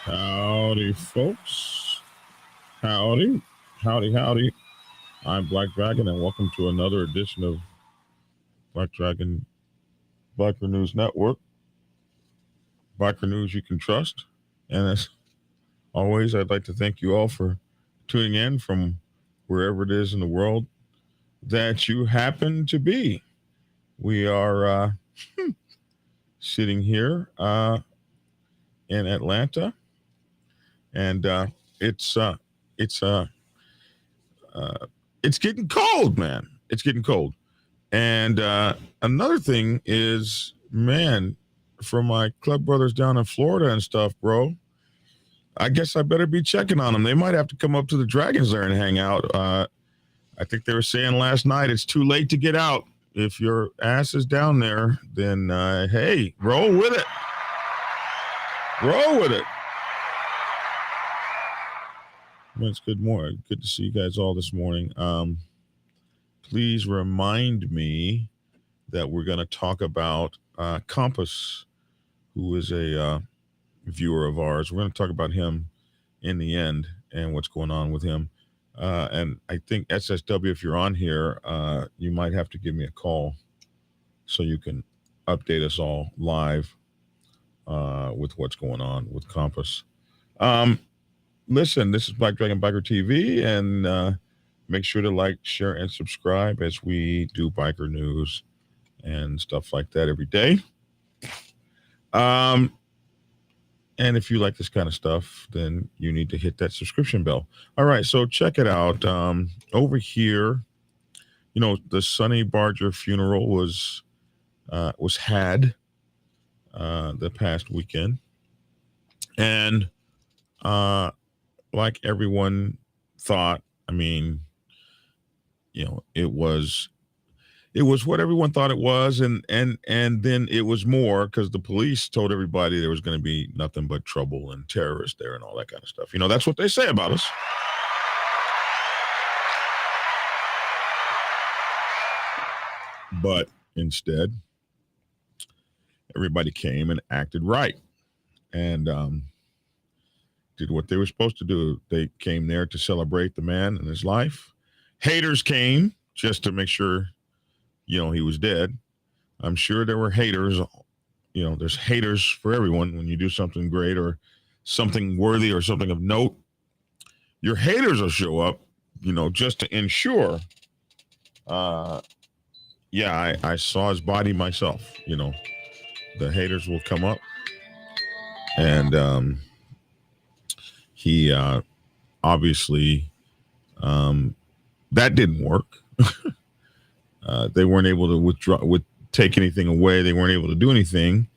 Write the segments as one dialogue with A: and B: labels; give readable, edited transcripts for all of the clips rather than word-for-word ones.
A: Howdy, folks. Howdy. Howdy, howdy. I'm Black Dragon, and welcome to another edition of Black Dragon Biker News Network. Biker News you can trust. And as always, I'd like to thank you all for tuning in from wherever it is in the world that you happen to be. We are sitting here in Atlanta, and it's getting cold, man. It's getting cold. And another thing is, man, for my club brothers down in Florida and stuff, bro, I guess I better be checking on them. They might have to come up to the Dragons there and hang out. I think they were saying last night it's too late to get out. If your ass is down there, then hey, roll with it. Roll with it. Well, it's good morning. Good to see you guys all this morning. Please remind me that we're going to talk about Kompus, who is a viewer of ours. We're going to talk about him in the end and what's going on with him. And I think SSW, if you're on here, you might have to give me a call so you can update us all live with what's going on with Kompus. Listen, this is Black Dragon Biker TV, and make sure to like, share, and subscribe as we do biker news and stuff like that every day. And if you like this kind of stuff, then you need to hit that subscription bell. All right, so check it out. Over here, you know, the Sonny Barger funeral was had the past weekend, and like everyone thought, I mean, you know, it was what everyone thought it was, and then it was more, because the police told everybody there was going to be nothing but trouble and terrorists there and all that kind of stuff. You know, that's what they say about us. But instead, everybody came and acted right, and did what they were supposed to do. They came there to celebrate the man and his life. Haters came just to make sure, you know, he was dead. I'm sure there were haters. You know, there's haters for everyone. When you do something great or something worthy or something of note, your haters will show up, you know, just to ensure. I saw his body myself. You know, the haters will come up, and he obviously that didn't work. They weren't able to take anything away. They weren't able to do anything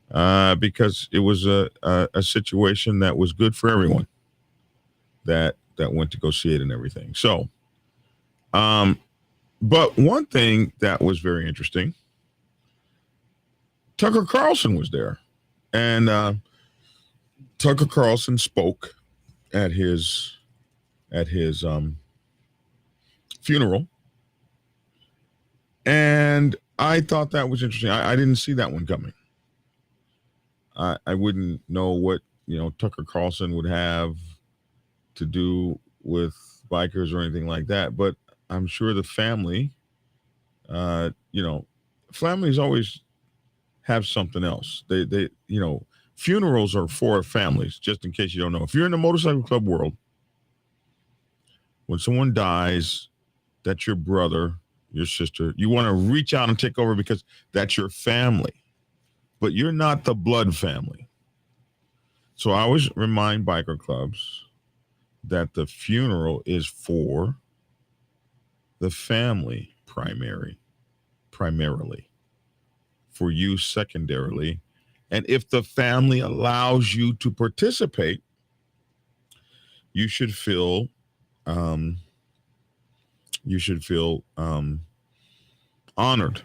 A: because it was a situation that was good for everyone that went to go see it and everything. So, but one thing that was very interesting, Tucker Carlson was there, and Tucker Carlson spoke at his funeral. And I thought that was interesting. I didn't see that one coming. I wouldn't know what, you know, Tucker Carlson would have to do with bikers or anything like that. But I'm sure the family, you know, families always have something else. They you know, funerals are for families, just in case you don't know. If you're in the motorcycle club world, when someone dies, that's your brother, your sister, you want to reach out and take over because that's your family, but you're not the blood family. So I always remind biker clubs that the funeral is for the family primarily, for you secondarily. And if the family allows you to participate, you should feel honored.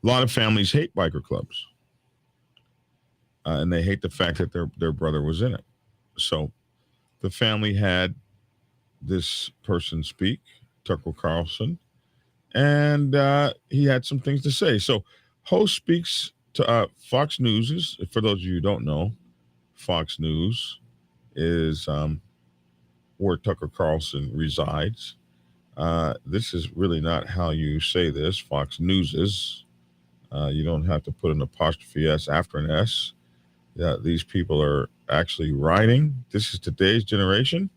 A: A lot of families hate biker clubs, and they hate the fact that their brother was in it. So the family had this person speak, Tucker Carlson, and he had some things to say. So host speaks Fox News is, for those of you who don't know, Fox News is where Tucker Carlson resides. This is really not how you say this. Fox News is. You don't have to put an apostrophe S after an S. These people are actually writing. This is today's generation.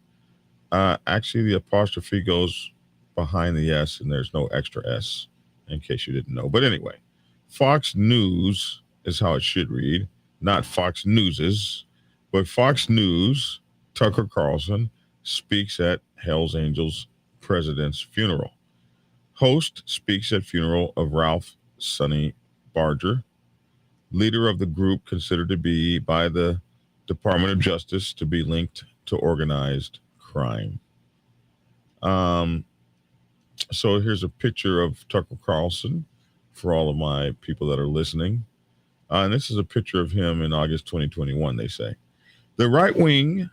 A: Actually, the apostrophe goes behind the S, and there's no extra S, in case you didn't know. But anyway, Fox News is how it should read, not Fox Newses, but Fox News. Tucker Carlson speaks at Hell's Angels president's funeral. Host speaks at funeral of Ralph Sonny Barger, leader of the group considered to be by the Department of Justice to be linked to organized crime. So here's a picture of Tucker Carlson for all of my people that are listening. And this is a picture of him in August 2021, they say. The right-wing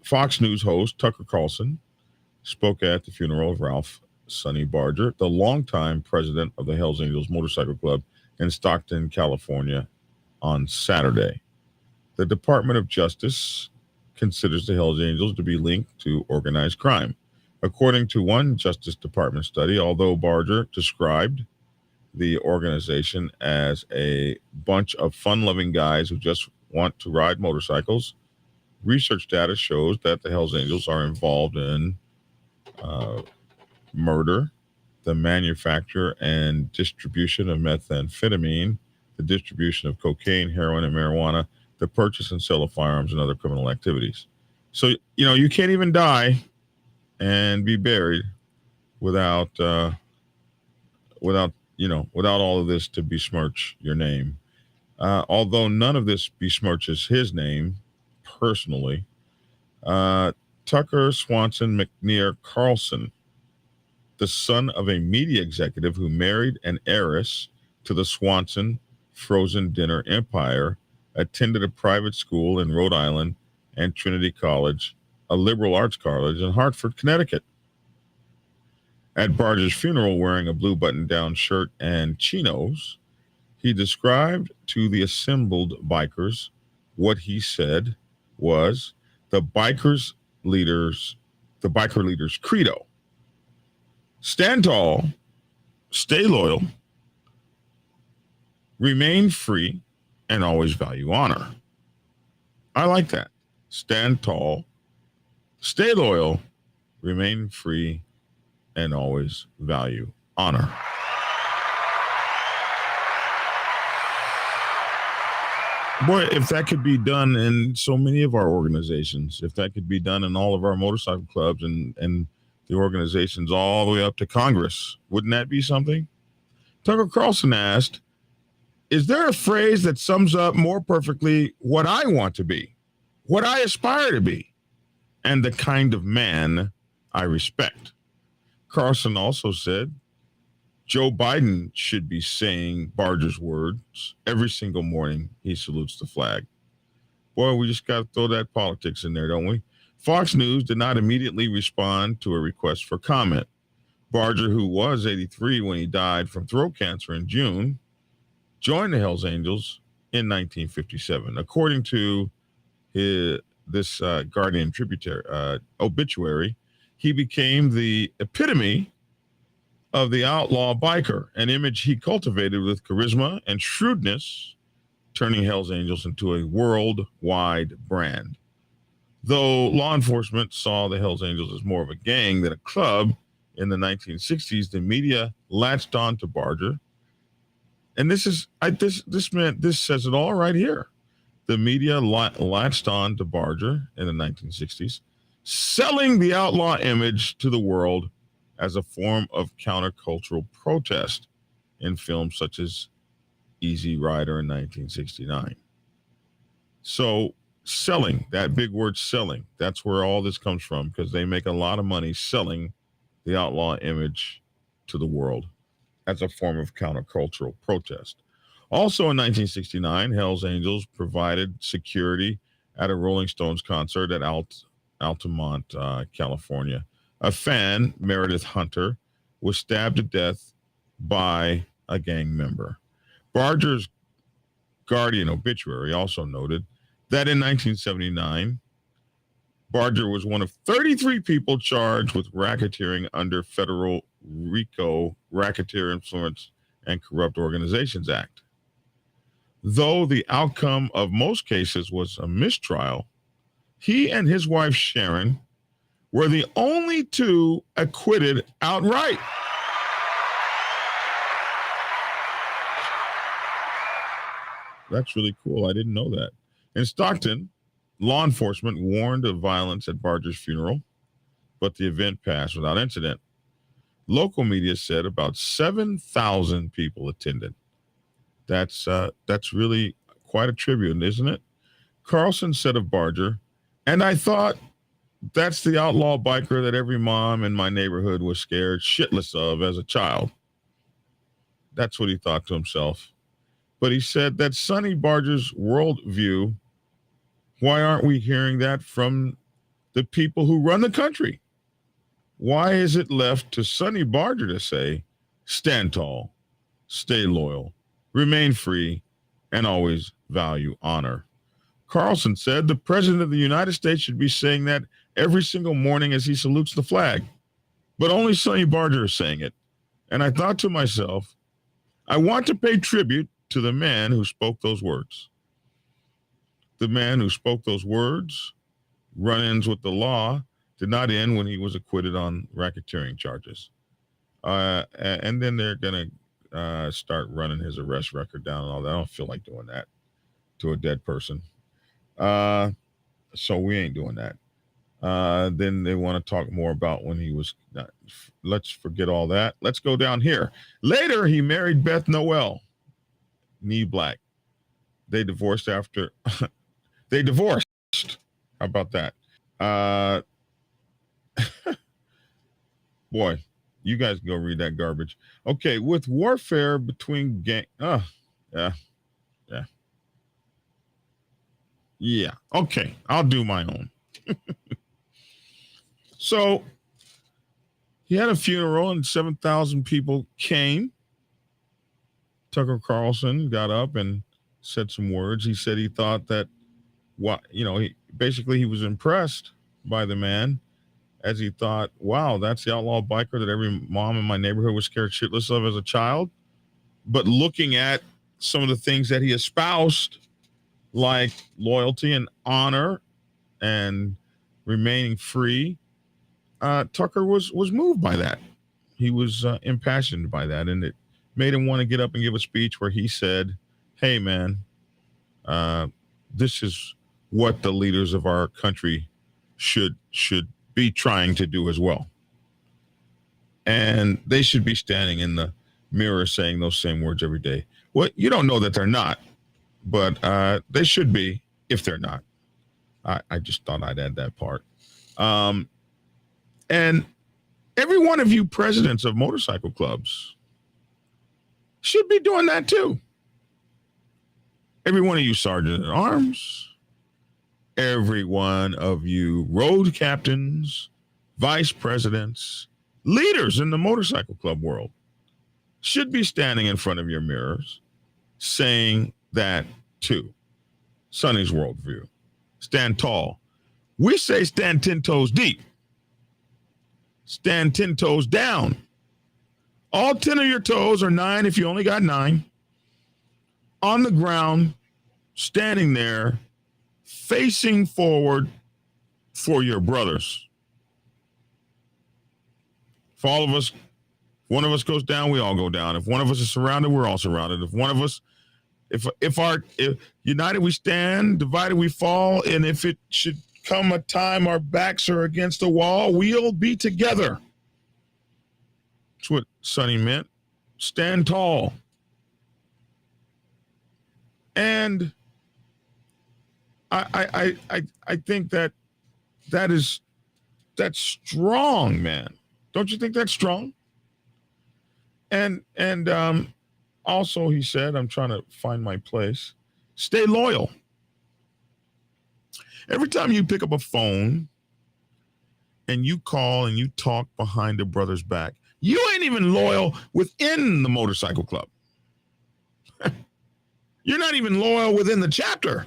A: Fox News host, Tucker Carlson, spoke at the funeral of Ralph Sonny Barger, the longtime president of the Hells Angels Motorcycle Club in Stockton, California, on Saturday. The Department of Justice considers the Hells Angels to be linked to organized crime. According to one Justice Department study, although Barger described the organization as a bunch of fun-loving guys who just want to ride motorcycles, research data shows that the Hells Angels are involved in murder, the manufacture and distribution of methamphetamine, the distribution of cocaine, heroin, and marijuana, the purchase and sale of firearms, and other criminal activities. So, you can't even die and be buried without all of this to besmirch your name. Although none of this besmirches his name personally, Tucker Swanson McNear Carlson, the son of a media executive who married an heiress to the Swanson frozen dinner empire, attended a private school in Rhode Island and Trinity College, a liberal arts college in Hartford, Connecticut. At Barger's funeral, wearing a blue button-down shirt and chinos, he described to the assembled bikers what he said was the biker leaders' credo: stand tall, stay loyal, remain free, and always value honor. I like that. Stand tall, stay loyal, remain free, and always value honor. Boy, if that could be done in so many of our organizations, if that could be done in all of our motorcycle clubs and the organizations all the way up to Congress, wouldn't that be something? Tucker Carlson asked, is there a phrase that sums up more perfectly what I want to be, what I aspire to be, and the kind of man I respect? Carlson also said Joe Biden should be saying Barger's words every single morning he salutes the flag. Boy, we just got to throw that politics in there, don't we? Fox News did not immediately respond to a request for comment. Barger, who was 83 when he died from throat cancer in June, joined the Hells Angels in 1957. According to this Guardian obituary, he became the epitome of the outlaw biker, an image he cultivated with charisma and shrewdness, turning Hells Angels into a worldwide brand. Though law enforcement saw the Hells Angels as more of a gang than a club in the 1960s, the media latched on to Barger. And this says it all right here. The media latched on to Barger in the 1960s, selling the outlaw image to the world as a form of countercultural protest in films such as Easy Rider in 1969. So selling, that big word selling, that's where all this comes from, because they make a lot of money selling the outlaw image to the world as a form of countercultural protest. Also in 1969, Hells Angels provided security at a Rolling Stones concert at Altamont, California. A fan, Meredith Hunter, was stabbed to death by a gang member. Barger's Guardian obituary also noted that in 1979, Barger was one of 33 people charged with racketeering under federal RICO, Racketeer Influence and Corrupt Organizations Act. Though the outcome of most cases was a mistrial, he and his wife Sharon were the only two acquitted outright. That's really cool. I didn't know that. In Stockton, law enforcement warned of violence at Barger's funeral, but the event passed without incident. Local media said about 7,000 people attended. That's really quite a tribute, isn't it? Carlson said of Barger, and I thought that's the outlaw biker that every mom in my neighborhood was scared shitless of as a child. That's what he thought to himself. But he said that Sonny Barger's worldview, why aren't we hearing that from the people who run the country? Why is it left to Sonny Barger to say, stand tall, stay loyal, remain free, and always value honor? Carlson said the president of the United States should be saying that every single morning as he salutes the flag. But only Sonny Barger is saying it. And I thought to myself, I want to pay tribute to the man who spoke those words. The man who spoke those words, run-ins with the law, did not end when he was acquitted on racketeering charges. And then they're going to start running his arrest record down and all that. I don't feel like doing that to a dead person. So we ain't doing that. Then they want to talk more about when he was. Let's forget all that. Let's go down here. Later, he married Beth Noel, knee black. They divorced after. They divorced. How about that? Boy, you guys go read that garbage. Okay, with warfare between gang. Yeah. Okay, I'll do my own. So he had a funeral and 7,000 people came. Tucker Carlson got up and said some words. He said he thought that he was impressed by the man, as he thought, wow, that's the outlaw biker that every mom in my neighborhood was scared shitless of as a child. But looking at some of the things that he espoused, like loyalty and honor and remaining free, Tucker was moved by that. He was impassioned by that, and it made him want to get up and give a speech where he said, hey, man, this is what the leaders of our country should be trying to do as well. And they should be standing in the mirror saying those same words every day. Well, you don't know that they're not, but they should be if they're not. I just thought I'd add that part. And every one of you presidents of motorcycle clubs should be doing that too. Every one of you sergeant at arms, every one of you road captains, vice presidents, leaders in the motorcycle club world should be standing in front of your mirrors saying that too. Sonny's worldview. Stand tall. We say stand 10 toes deep. Stand 10 toes down. All 10 of your toes, or 9 if you only got 9, on the ground, standing there, facing forward for your brothers. For all of us, one of us goes down, we all go down. If one of us is surrounded, we're all surrounded. If one of us, if united we stand, divided we fall, and if it should come a time our backs are against the wall, we'll be together. That's what Sonny meant. Stand tall. And I think that's strong, man. Don't you think that's strong? And also he said, I'm trying to find my place, stay loyal. Every time you pick up a phone and you call and you talk behind a brother's back, you ain't even loyal within the motorcycle club. You're not even loyal within the chapter.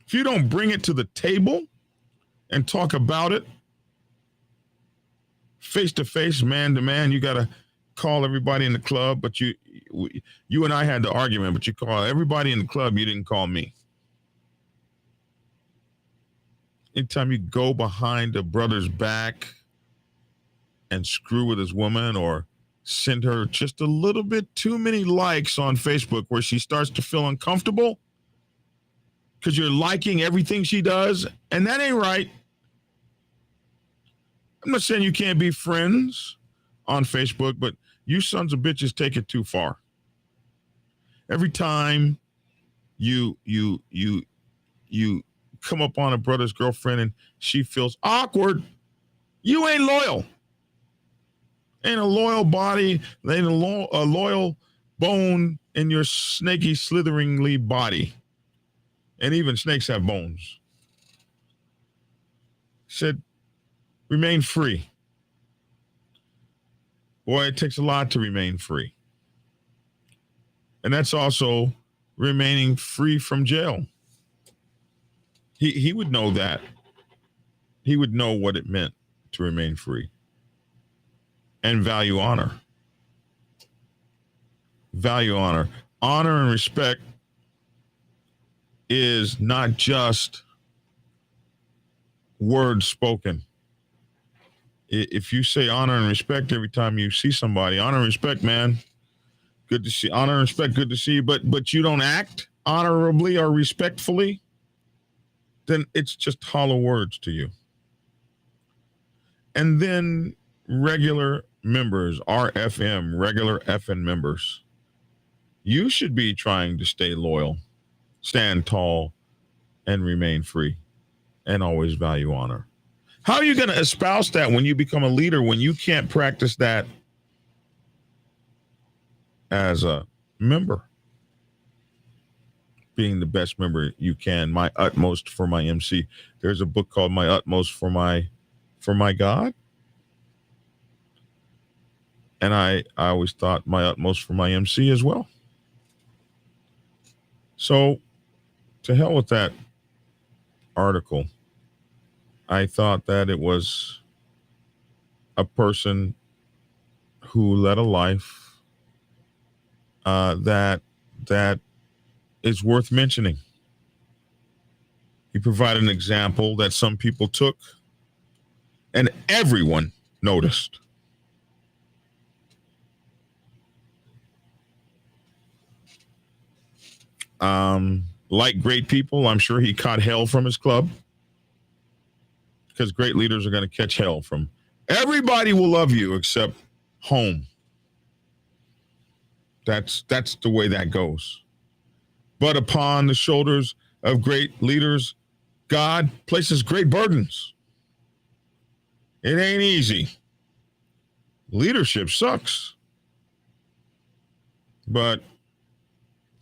A: If you don't bring it to the table and talk about it face to face, man to man, you got to call everybody in the club. But you and I had the argument, but you call everybody in the club. You didn't call me. Anytime you go behind a brother's back and screw with his woman or send her just a little bit too many likes on Facebook where she starts to feel uncomfortable because you're liking everything she does, and that ain't right. I'm not saying you can't be friends on Facebook, but you sons of bitches take it too far. Every time you come up on a brother's girlfriend and she feels awkward, you ain't loyal. Ain't a loyal body, ain't a loyal bone in your snaky, slitheringly body. And even snakes have bones. Said, remain free. Boy, it takes a lot to remain free. And that's also remaining free from jail. He would know that. He would know what it meant to remain free. And value honor. Value honor. Honor and respect is not just words spoken. If you say honor and respect every time you see somebody, honor and respect, man, good to see. Honor and respect, good to see you. But you don't act honorably or respectfully, then it's just hollow words to you. And then regular members, RFM, regular FN members, you should be trying to stay loyal, stand tall, and remain free, and always value honor. How are you going to espouse that when you become a leader, when you can't practice that as a member? Being the best member you can, my utmost for my MC. There's a book called My Utmost for My God. And I always thought my utmost for my MC as well. So to hell with that article. I thought that it was a person who led a life that is worth mentioning. He provided an example that some people took and everyone noticed. Like great people, I'm sure he caught hell from his club. Because great leaders are going to catch hell from everybody will love you except home. That's the way that goes. But upon the shoulders of great leaders, God places great burdens. It ain't easy. Leadership sucks. But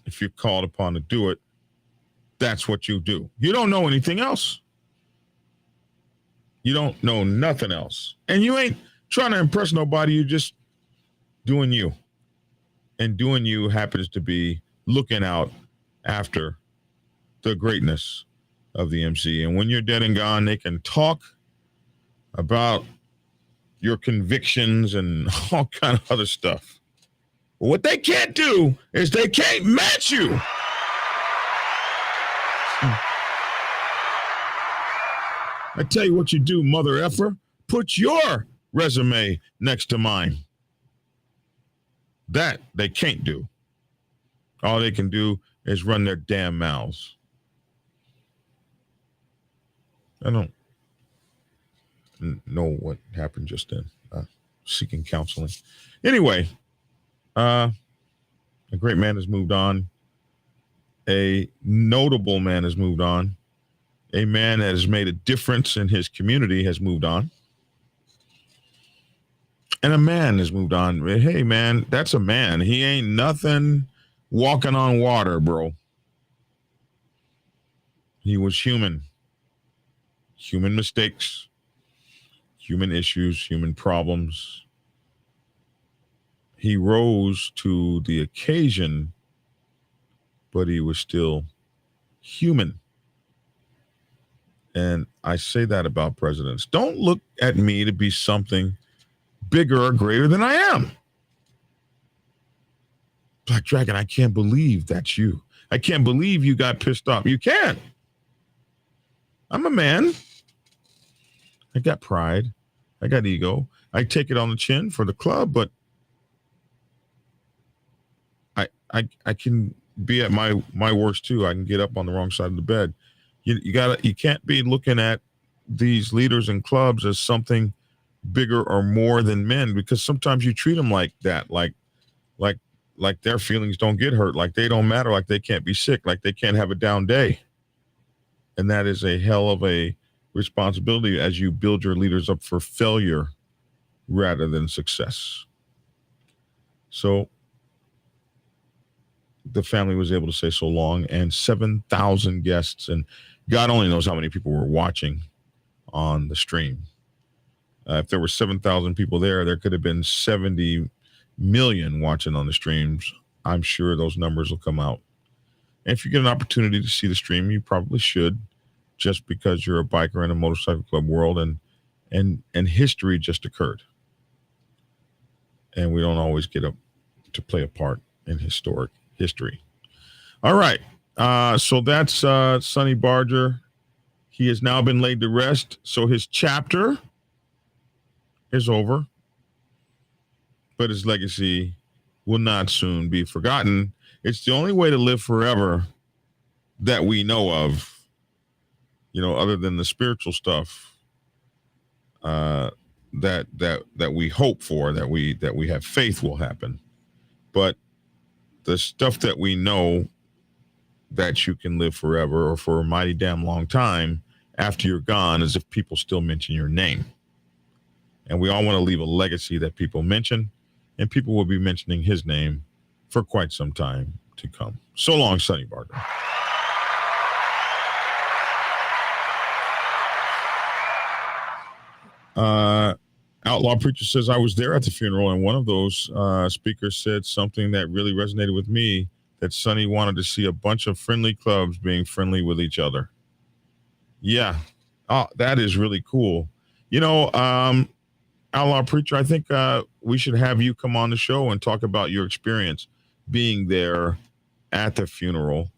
A: if you're called upon to do it, that's what you do. You don't know anything else. You don't know nothing else. And you ain't trying to impress nobody. You're just doing you. And doing you happens to be looking out after the greatness of the MC. And when you're dead and gone, they can talk about your convictions and all kind of other stuff. But what they can't do is they can't match you. I tell you what you do, mother effer. Put your resume next to mine. That they can't do. All they can do is run their damn mouths. I don't know what happened just then. Seeking counseling. Anyway, a great man has moved on. A notable man has moved on. A man that has made a difference in his community has moved on. And a man has moved on. Hey, man, that's a man. He ain't nothing walking on water, bro. He was human. Human mistakes, human issues, human problems. he rose to the occasion, but he was still human. And I say that about presidents. Don't look at me to be something bigger or greater than I am. Black Dragon, I can't believe that's you. I can't believe you got pissed off. You can't. I'm a man. I got pride. I got ego. I take it on the chin for the club, but I can be at my worst too. I can get up on the wrong side of the bed. You can't be looking at these leaders and clubs as something bigger or more than men, because sometimes you treat them like that, like their feelings don't get hurt, like they don't matter, like they can't be sick, like they can't have a down day. And that is a hell of a responsibility as you build your leaders up for failure rather than success. So the family was able to say so long, and 7,000 guests, and God only knows how many people were watching on the stream. If there were 7,000 people there could have been 70 million watching on the streams. I'm sure those numbers will come out. And if you get an opportunity to see the stream, you probably should, just because you're a biker in a motorcycle club world, and history just occurred. And we don't always get to play a part in historic history. All right. So that's Sonny Barger. He has now been laid to rest. So his chapter is over, but his legacy will not soon be forgotten. It's the only way to live forever that we know of, other than the spiritual stuff that we hope for, that we have faith will happen. But the stuff that we know that you can live forever or for a mighty damn long time after you're gone is if people still mention your name. And we all want to leave a legacy that people mention, and people will be mentioning his name for quite some time to come. So long, Sonny Barger. Outlaw Preacher says, I was there at the funeral, and one of those speakers said something that really resonated with me, that Sonny wanted to see a bunch of friendly clubs being friendly with each other. Yeah. Oh, that is really cool. Outlaw Preacher, I think we should have you come on the show and talk about your experience being there at the funeral.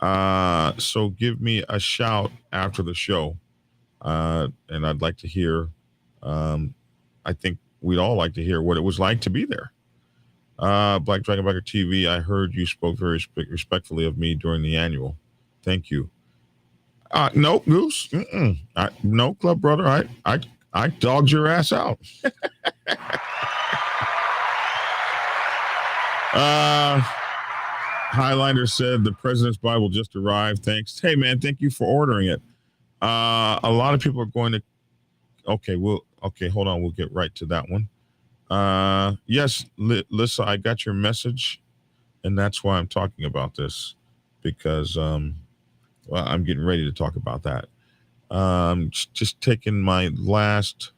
A: So give me a shout after the show. And I'd like to hear, I think we'd all like to hear what it was like to be there. Black Dragon Biker TV, I heard you spoke very respectfully of me during the annual. Thank you. No, Goose. No, Club Brother. I dogged your ass out. Highlander said the President's Bible just arrived. Thanks. Hey, man, thank you for ordering it. A lot of people are going to. Okay, hold on. We'll get right to that one. Yes, Lissa, I got your message, and that's why I'm talking about this, because I'm getting ready to talk about that. Just taking my last.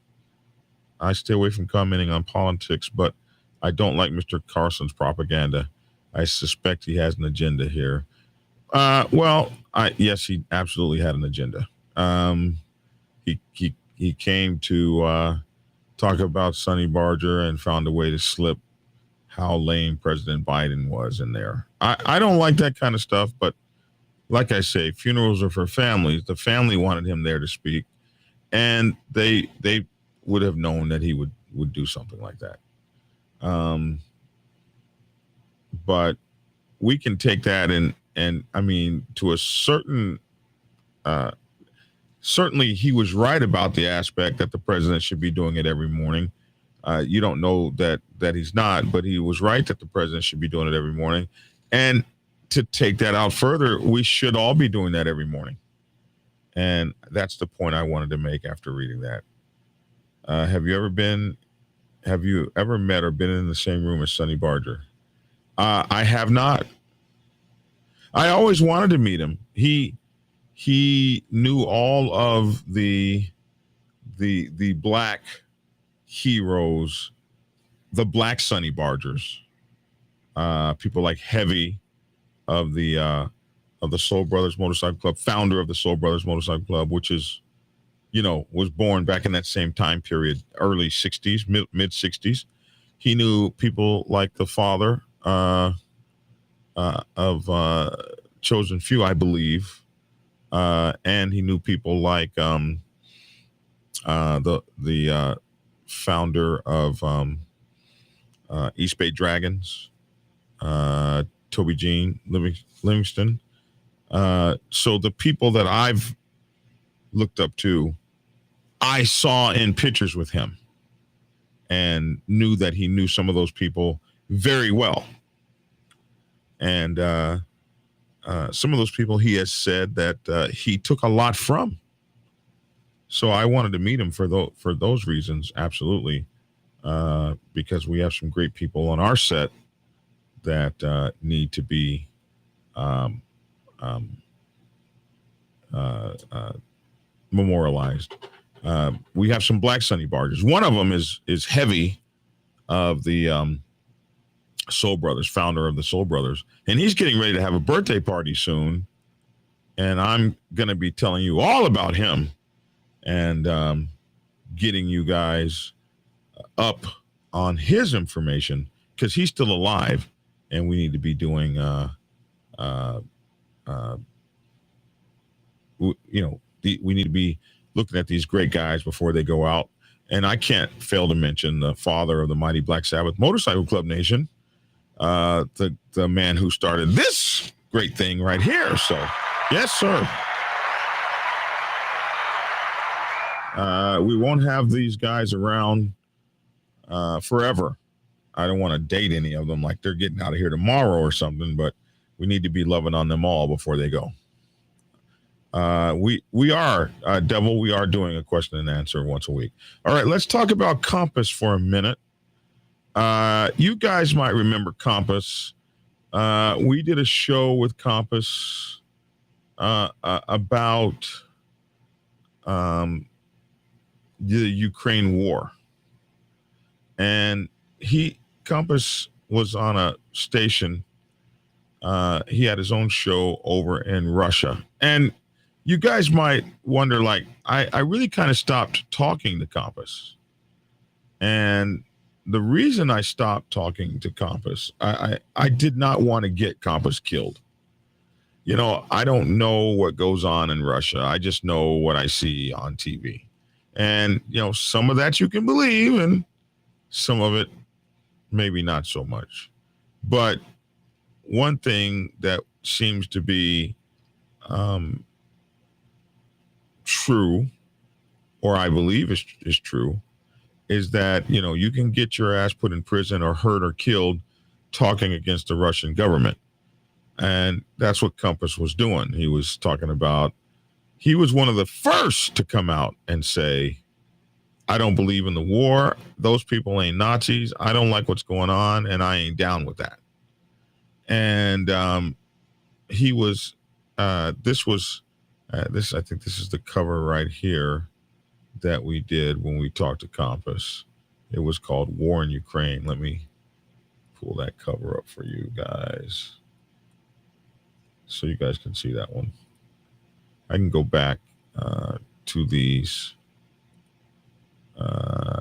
A: I stay away from commenting on politics, but I don't like Mr. Carson's propaganda. I suspect he has an agenda here. Yes, he absolutely had an agenda. He came to talk about Sonny Barger and found a way to slip how lame President Biden was in there. I don't like that kind of stuff, but like I say, funerals are for families. The family wanted him there to speak, and they would have known that he would do something like that. But we can take that and I mean, to a certain, certainly he was right about the aspect that the president should be doing it every morning. You don't know that he's not, but he was right that the president should be doing it every morning. And to take that out further, we should all be doing that every morning. And that's the point I wanted to make after reading that. Have you ever met or been in the same room as Sonny Barger? I have not. I always wanted to meet him. He knew all of the black heroes the black Sonny Bargers, people like Heavy of the Soul Brothers Motorcycle Club, founder of the Soul Brothers Motorcycle Club, which is, was born back in that same time period, early 60s, mid 60s. He knew people like the father of Chosen Few, I believe. And he knew people like the founder of East Bay Dragons, Toby Jean Livingston. So the people that I've looked up to, I saw in pictures with him and knew that he knew some of those people very well. And some of those people he has said that he took a lot from. So I wanted to meet him for those reasons, absolutely, because we have some great people on our set that need to be memorialized. We have some black Sonny Bargers. One of them is Heavy of the Soul Brothers, founder of the Soul Brothers, and he's getting ready to have a birthday party soon, and I'm going to be telling you all about him and getting you guys up on his information because he's still alive, and we need to be doing we need to be looking at these great guys before they go out. And I can't fail to mention the father of the mighty Black Sabbath Motorcycle Club Nation, the man who started this great thing right here. So, yes, sir. We won't have these guys around forever. I don't want to date any of them like they're getting out of here tomorrow or something, but we need to be loving on them all before they go. We are Devil. We are doing a question and answer once a week. All right, let's talk about Kompus for a minute. You guys might remember Kompus. We did a show with Kompus about the Ukraine war, and Kompus was on a station. He had his own show over in Russia, and you guys might wonder, like, I really kind of stopped talking to Kompus. And the reason I stopped talking to Kompus, I did not want to get Kompus killed. I don't know what goes on in Russia. I just know what I see on TV. And, some of that you can believe, and some of it maybe not so much. But one thing that seems to be true, or I believe is true, is that you can get your ass put in prison or hurt or killed talking against the Russian government. And that's what Kompus was doing. He was talking about, he was one of the first to come out and say, I don't believe in the war. Those people ain't Nazis. I don't like what's going on, and I ain't down with that. And he was, I think this is the cover right here that we did when we talked to Kompus. It was called War in Ukraine. Let me pull that cover up for you guys so you guys can see that one. I can go back to these.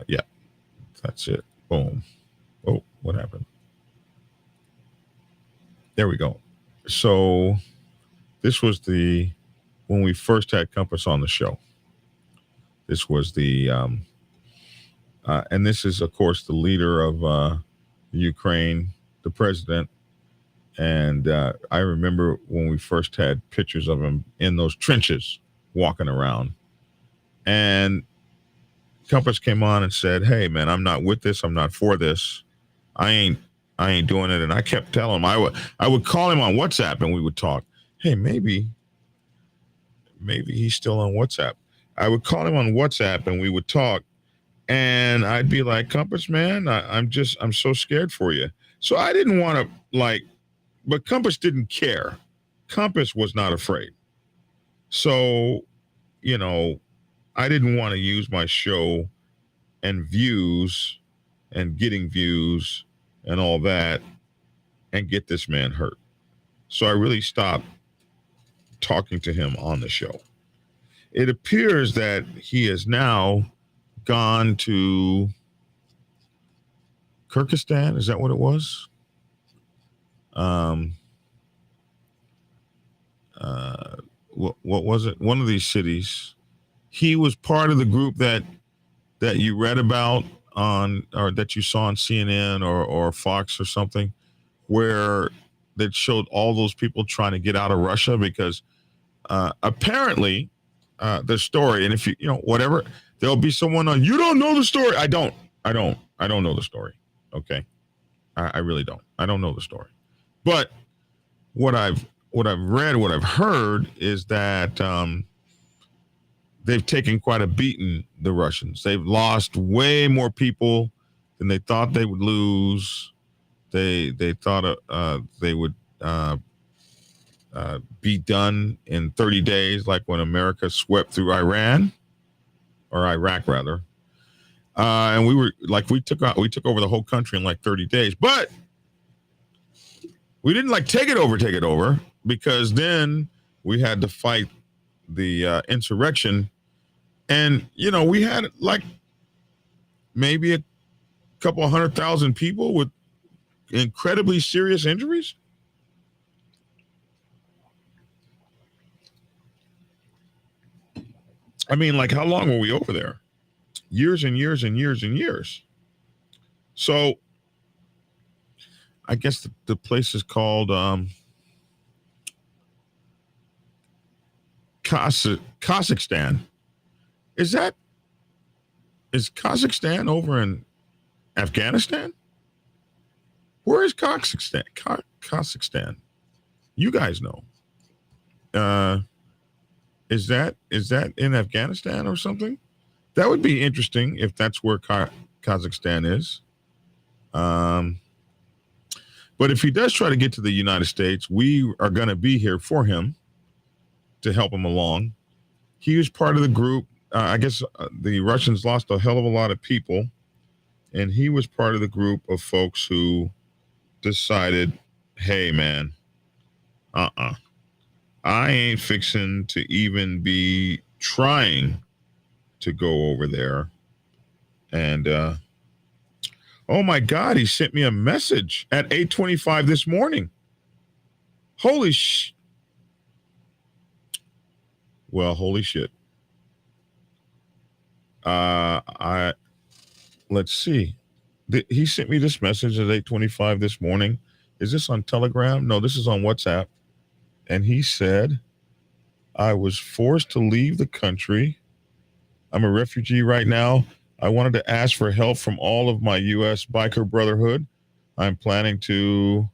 A: Yeah, that's it. Boom. Oh, what happened? There we go. So this was when we first had Kompus on the show. This was and this is, of course, the leader of Ukraine, the president. And I remember when we first had pictures of him in those trenches walking around. And Kompus came on and said, hey, man, I'm not with this. I'm not for this. I ain't doing it. And I kept telling him, I would call him on WhatsApp and we would talk. Hey, maybe he's still on WhatsApp. I would call him on WhatsApp and we would talk, and I'd be like, Kompus, man, I'm so scared for you. So I didn't want to but Kompus didn't care. Kompus was not afraid. So, I didn't want to use my show and views and getting views and all that and get this man hurt. So I really stopped talking to him on the show. It appears that he has now gone to Kyrgyzstan. Is that what it was? What was it? One of these cities. He was part of the group that you read about on, or that you saw on CNN or Fox or something, where that showed all those people trying to get out of Russia because apparently the story, and if you know whatever, there'll be someone on, you don't know the story. I don't know the story. Okay, I really don't. I don't know the story, but what I've read, what I've heard is that they've taken quite a beating, the Russians. They've lost way more people than they thought they would lose. They thought they would be done in 30 days, like when America swept through Iran, or Iraq rather. And we took over the whole country in like 30 days, but we didn't like take it over, because then we had to fight the insurrection. And, you know, we had like maybe a couple 100,000 people with incredibly serious injuries. I mean, like, how long were we over there? Years and years and years and years. So I guess the place is called Kazakhstan. Is Kazakhstan over in Afghanistan? Where is Kazakhstan? Kazakhstan. You guys know. Is that in Afghanistan or something? That would be interesting if that's where Kazakhstan is. But if he does try to get to the United States, we are going to be here for him to help him along. He was part of the group. I guess the Russians lost a hell of a lot of people, and he was part of the group of folks who decided, hey, man, I ain't fixing to even be trying to go over there. And oh my God, he sent me a message at 8:25 this morning. Holy holy shit. Let's see. He sent me this message at 8:25 this morning. Is this on Telegram? No, this is on WhatsApp. And he said, I was forced to leave the country. I'm a refugee right now. I wanted to ask for help from all of my U.S. biker brotherhood. I'm planning to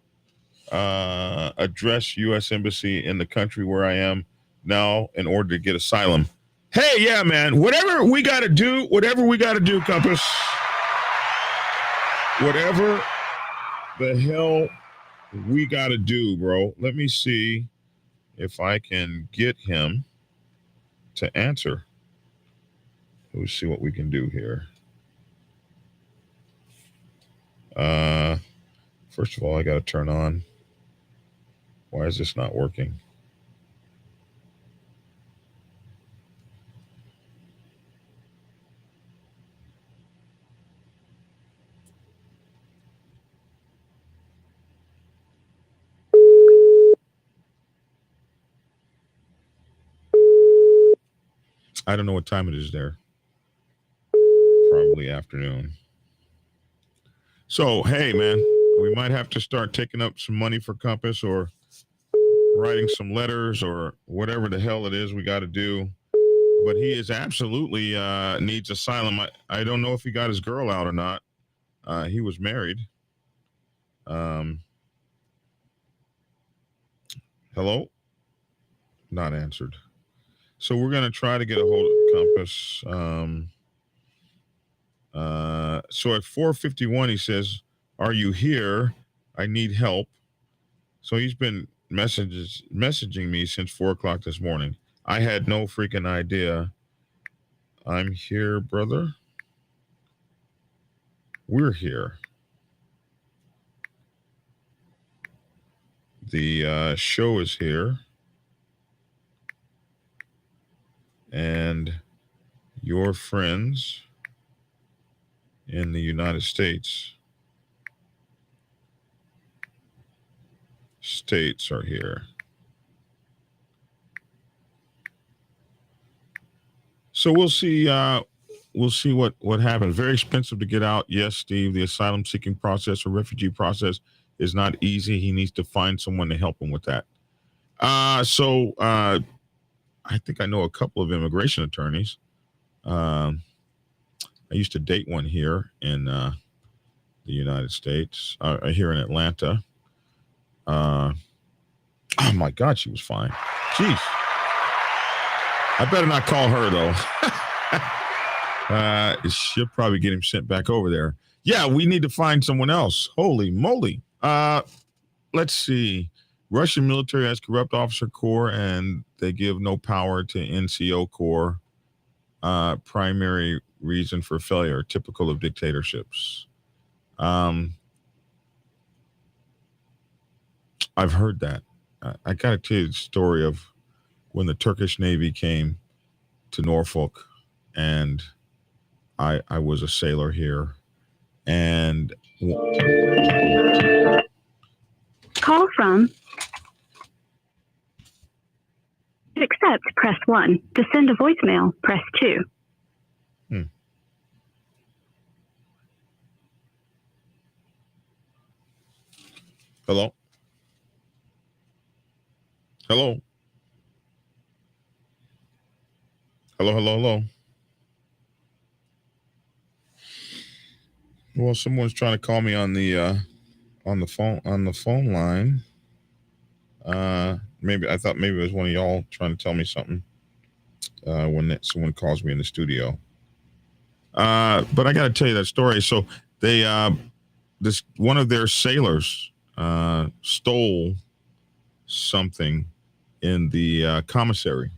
A: address U.S. Embassy in the country where I am now in order to get asylum. Hey, yeah, man, whatever we got to do, Kompus. Whatever the hell we got to do, bro. Let me see if I can get him to answer. Let's see what we can do here. First of all, I got to turn on. Why is this not working? I don't know what time it is there. Probably afternoon. So, hey, man, we might have to start taking up some money for Kompus, or writing some letters, or whatever the hell it is we got to do. But he is absolutely needs asylum. I don't know if he got his girl out or not. He was married. Hello? Not answered. So we're going to try to get a hold of Kompus. So at 4:51, he says, are you here? I need help. So he's been messaging me since 4 o'clock this morning. I had no freaking idea. I'm here, brother. we're here. The show is here. And your friends in the United States are here. So we'll see. We'll see what happens. Very expensive to get out. Yes, Steve. The asylum seeking process or refugee process is not easy. He needs to find someone to help him with that. So I think I know a couple of immigration attorneys. I used to date one here in the United States, here in Atlanta. Oh my God, she was fine. Jeez. I better not call her though. She'll probably get him sent back over there. Yeah, we need to find someone else. Holy moly. Let's see. Russian military has corrupt officer corps and they give no power to NCO corps. Primary reason for failure, typical of dictatorships. I've heard that. I got to tell you the story of when the Turkish Navy came to Norfolk, and I was a sailor here, and
B: call from to accept, press 1. To send a voicemail, press 2.
A: Hello? Hello? Hello? Well, someone's trying to call me on the phone line. Maybe I thought maybe it was one of y'all trying to tell me something when someone calls me in the studio. But I got to tell you that story. So they one of their sailors stole something in the commissary.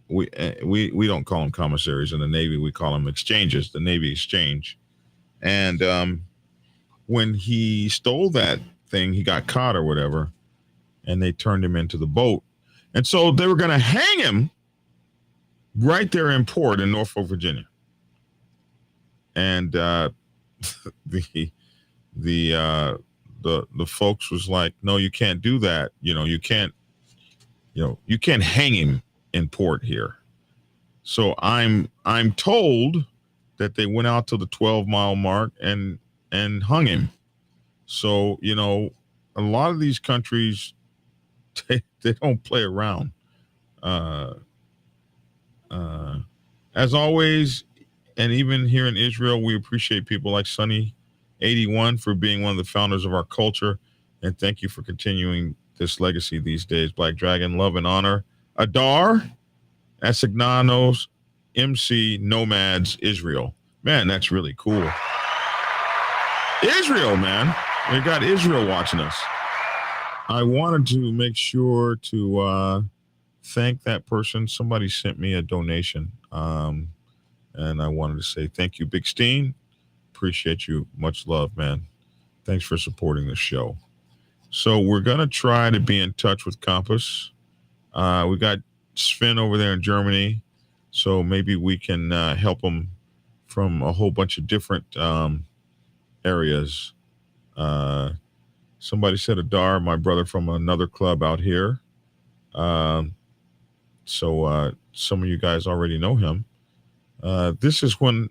A: We don't call them commissaries in the Navy. We call them exchanges, the Navy exchange. And when he stole that thing, he got caught or whatever, and they turned him into the boat. And so they were going to hang him right there in port in Norfolk, Virginia. And the folks was like, no, you can't do that. You can't hang him in port here. So I'm told that they went out to the 12-mile mark and hung him. So, a lot of these countries, they don't play around. As always, and even here in Israel, we appreciate people like Sonny 81 for being one of the founders of our culture. And thank you for continuing this legacy these days. Black Dragon, love and honor. Adar, Asignanos, MC, Nomads, Israel. Man, that's really cool. Israel, man. We got Israel watching us. I wanted to make sure to thank that person. Somebody sent me a donation. And I wanted to say thank you, Big Steen. Appreciate you. Much love, man. Thanks for supporting the show. So we're going to try to be in touch with Kompus. We got Sven over there in Germany. So maybe we can help him from a whole bunch of different areas. Somebody said Adar, my brother from another club out here. So some of you guys already know him. This is when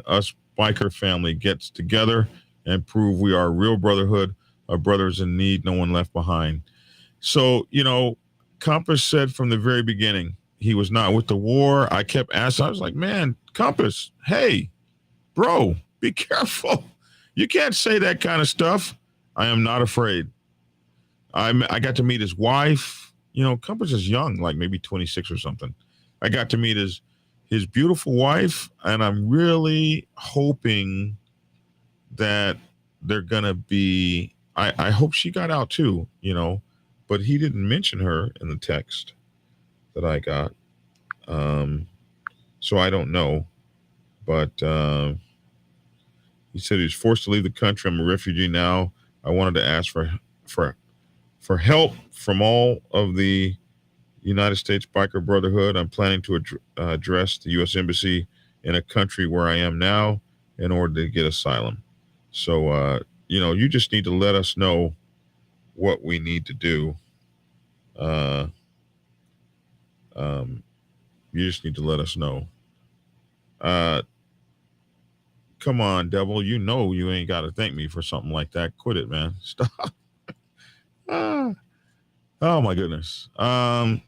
A: us biker family gets together and prove we are a real brotherhood, our brothers in need, no one left behind. So, Kompus said from the very beginning, he was not with the war. I kept asking, I was like, man, Kompus, hey, bro, be careful. You can't say that kind of stuff. I am not afraid. I got to meet his wife. Kompus is young, like maybe 26 or something. I got to meet his beautiful wife, and I'm really hoping that they're going to be, I hope she got out too, but he didn't mention her in the text that I got. So I don't know. But he said he's forced to leave the country. I'm a refugee now. I wanted to ask for help from all of the United States Biker Brotherhood. I'm planning to address the U.S. Embassy in a country where I am now in order to get asylum. So, you just need to let us know what we need to do. You just need to let us know. Come on, devil. You know you ain't got to thank me for something like that. Quit it, man. Stop. Oh, my goodness. Got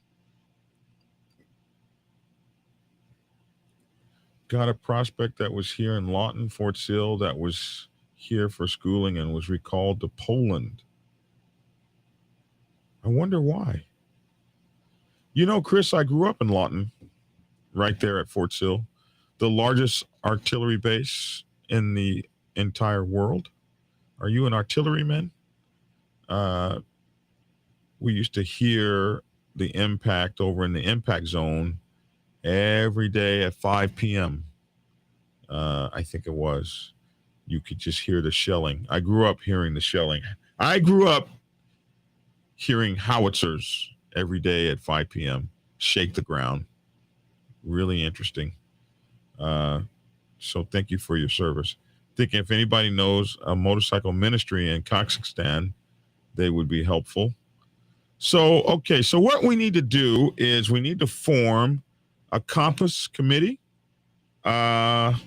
A: a prospect that was here in Lawton, Fort Sill, that was here for schooling and was recalled to Poland. I wonder why. Chris, I grew up in Lawton, right there at Fort Sill, the largest artillery base in the entire world. Are you an artilleryman? We used to hear the impact over in the impact zone every day at 5 p.m. I think it was. You could just hear the shelling. I grew up hearing the shelling. I grew up hearing howitzers every day at 5 p.m. shake the ground. Really interesting. So thank you for your service. Thinking if anybody knows a motorcycle ministry in Kazakhstan, they would be helpful. So, okay. So what we need to do is we need to form a Kompus committee. I'm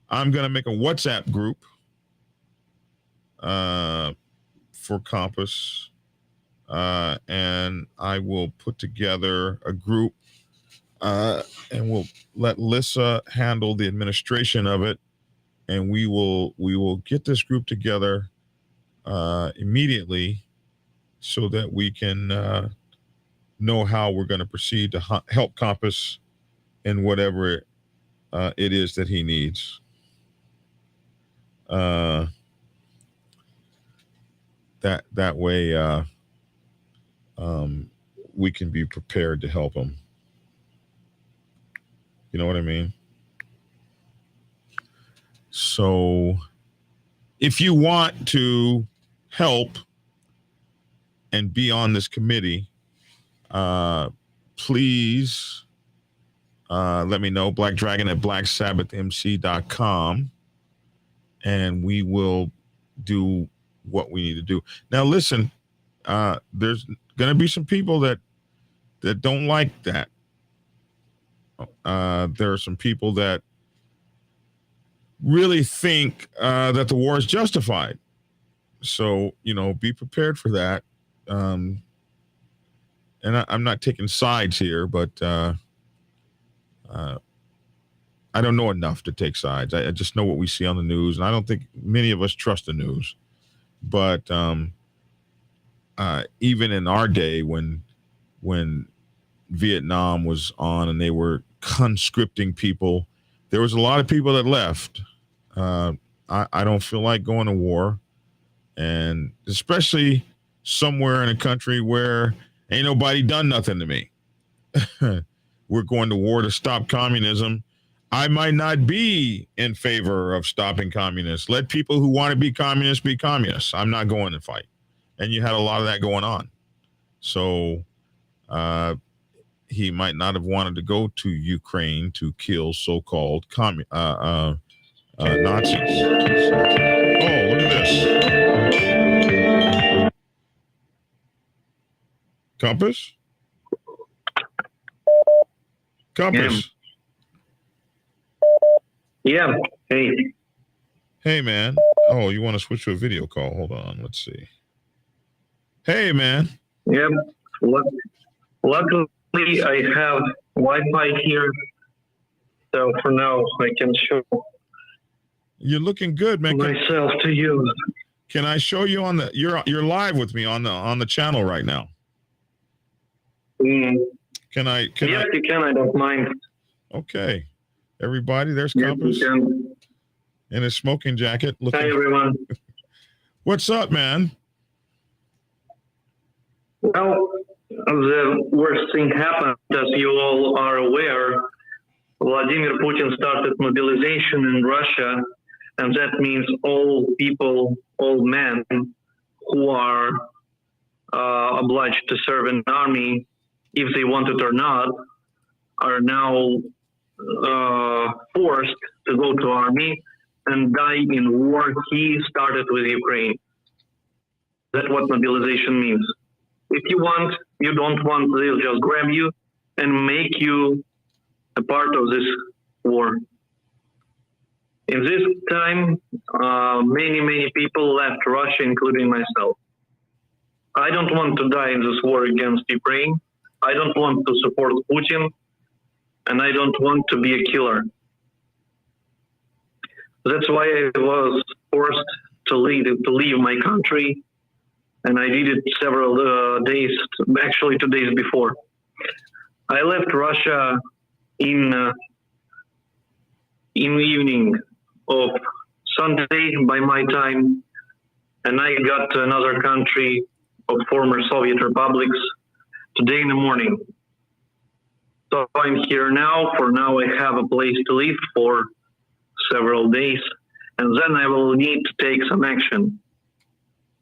A: going to make a WhatsApp group for Kompus. And I will put together a group and we'll let Lissa handle the administration of it. And we will get this group together immediately so that we can know how we're going to proceed to help Kompus in whatever it is that he needs. That way we can be prepared to help him. You know what I mean? So if you want to help and be on this committee, please let me know. Black Dragon at blacksabbathmc.com, and we will do what we need to do. Now, listen, there's going to be some people that don't like that. There are some people that really think that the war is justified. So, be prepared for that. And I'm not taking sides here, but I don't know enough to take sides. I just know what we see on the news, and I don't think many of us trust the news. But even in our day, when Vietnam was on and they were conscripting people, there was a lot of people that left. I don't feel like going to war, and especially somewhere in a country where ain't nobody done nothing to me. We're going to war to stop communism. I might not be in favor of stopping communists. Let people who want to be communists be communists. I'm not going to fight. And you had a lot of that going on. So he might not have wanted to go to Ukraine to kill so-called Nazis. Oh, look at this. Kompus? Kompus.
C: Yeah. Hey.
A: Hey, man. Oh, you want to switch to a video call? Hold on. Let's see. Hey, man.
C: Yeah. Luckily, I have Wi-Fi here, so for now I can show.
A: You're looking good, man.
C: Myself to you.
A: Can I show you on the? You're live with me on the channel right now. Can I?
C: Yes, you can. I don't mind.
A: Okay, everybody. There's
C: Yes,
A: Kompus in his smoking jacket.
C: Hi, everyone.
A: What's up, man?
C: Well, the worst thing happened, as you all are aware. Vladimir Putin started mobilization in Russia, and that means all people, all men who are obliged to serve in the army, if they want it or not, are now forced to go to army and die in war he started with Ukraine. That's what mobilization means. If you want, you don't want, they'll just grab you and make you a part of this war. In this time, many people left Russia, including myself. I don't want to die in this war against Ukraine. I don't want to support Putin, and I don't want to be a killer. That's why I was forced to leave my country, and I did it several days, actually 2 days before. I left Russia in the evening of Sunday by my time, and I got to another country of former Soviet republics today in the morning. So I'm here now. For now, I have a place to live for several days, and then I will need to take some action.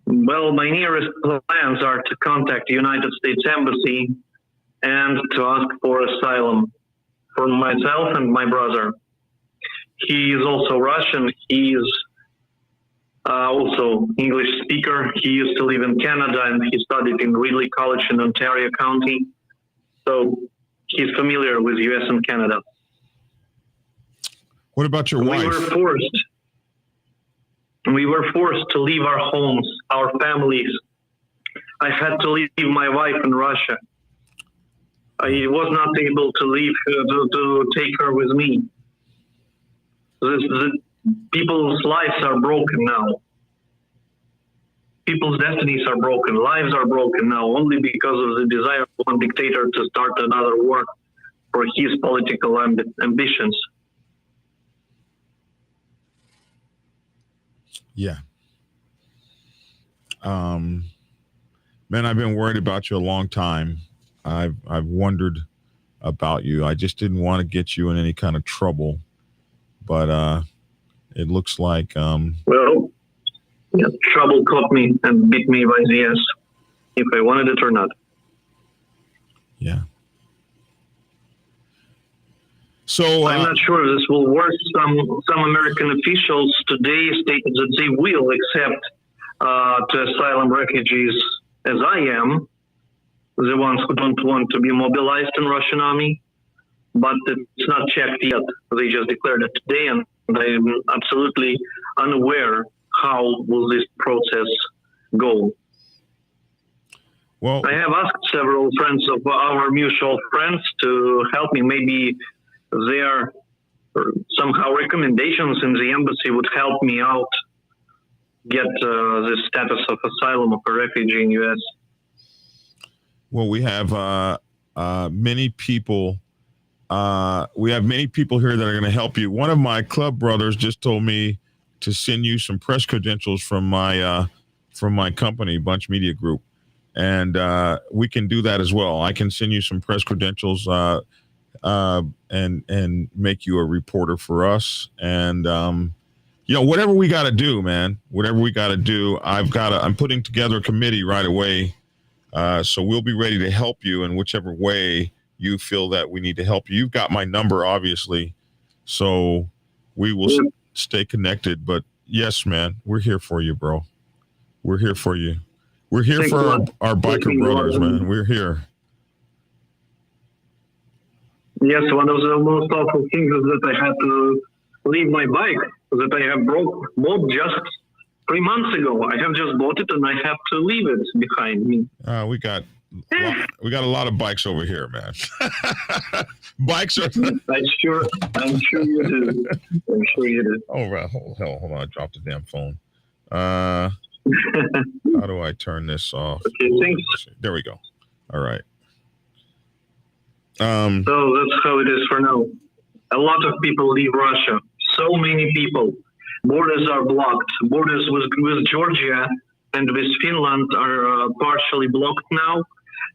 C: Well, my nearest plans are to contact the United States Embassy and to ask for asylum for myself and my brother. He is also Russian. He is also English speaker. He used to live in Canada, and he studied in Ridley College in Ontario County. So he's familiar with US and Canada.
A: What about your wife?
C: We were forced to leave our homes, our families. I had to leave my wife in Russia. I was not able to leave to take her with me. The people's lives are broken now. People's destinies are broken. Lives are broken now only because of the desire of one dictator to start another war for his political ambitions.
A: Yeah. Man, I've been worried about you a long time. I've wondered about you. I just didn't want to get you in any kind of trouble, but it looks like
C: well, yeah, trouble caught me and beat me by the ass, if I wanted it or not.
A: Yeah. So
C: I'm not sure this will work. Some American officials today stated that they will accept to asylum refugees as I am, the ones who don't want to be mobilized in Russian army, but it's not checked yet. They just declared it today, and I'm absolutely unaware how will this process go.
A: Well,
C: I have asked several friends of our mutual friends to help me. Maybe their somehow recommendations in the embassy would help me out get the status of asylum of a refugee in U.S.
A: Well, we have many people. We have many people here that are going to help you. One of my club brothers just told me to send you some press credentials from my company, Bunch Media Group, and we can do that as well. I can send you some press credentials and make you a reporter for us. And whatever we got to do, man. Whatever we got to do. I'm putting together a committee right away. So we'll be ready to help you in whichever way you feel that we need to help you. You've got my number, obviously, so we will stay connected. But yes, man, we're here for you, bro. We're here for you. We're here for our biker brothers, man. We're here.
C: Yes, one of the most awful things is that I had to leave my bike that I have bought just 3 months ago. I have just bought it and I have to leave it behind me.
A: We got a lot of bikes over here, man. Bikes are.
C: I'm sure you do. I'm sure you do.
A: Oh, right. Hold on. I dropped the damn phone. How do I turn this off?
C: Okay, thanks.
A: There we go. All right.
C: So that's how it is for now. A lot of people leave Russia. So many people. Borders are blocked. Borders with Georgia and with Finland are partially blocked now.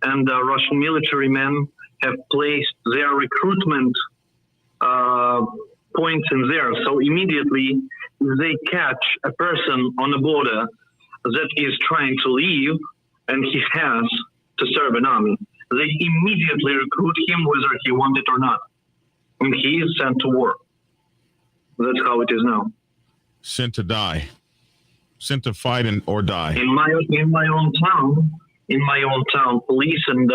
C: And Russian military men have placed their recruitment points in there. So immediately they catch a person on the border that is trying to leave and he has to serve an army. They immediately recruit him whether he wants it or not. And he is sent to war. That's how it is now.
A: Sent to die. Sent to fight or die.
C: In my own town, police and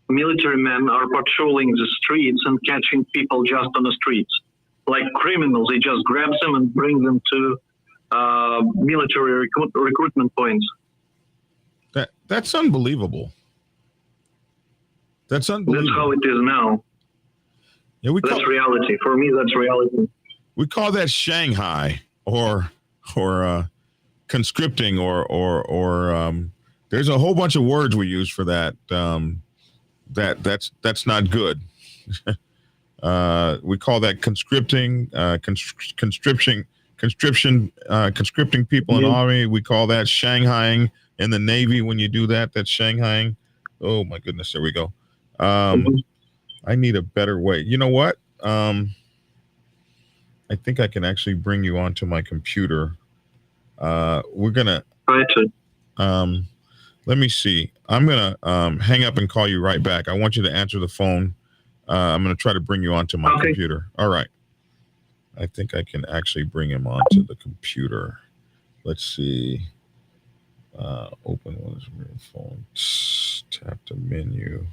C: military men are patrolling the streets and catching people just on the streets. Like criminals, they just grab them and bring them to military recruitment points.
A: That's unbelievable. That's unbelievable.
C: That's how it is now.
A: Yeah,
C: that's reality. For me, that's reality.
A: We call that Shanghai or conscripting or there's a whole bunch of words we use for that. That's not good. We call that conscripting, conscripting people in the army. We call that Shanghaiing in the Navy. When you do that, that's Shanghaiing. Oh my goodness, there we go. I need a better way. You know what? I think I can actually bring you onto my computer. We're gonna. Let me see. I'm gonna hang up and call you right back. I want you to answer the phone. I'm gonna try to bring you onto my computer. All right. I think I can actually bring him onto the computer. Let's see. Open one is real phone. Tap the menu.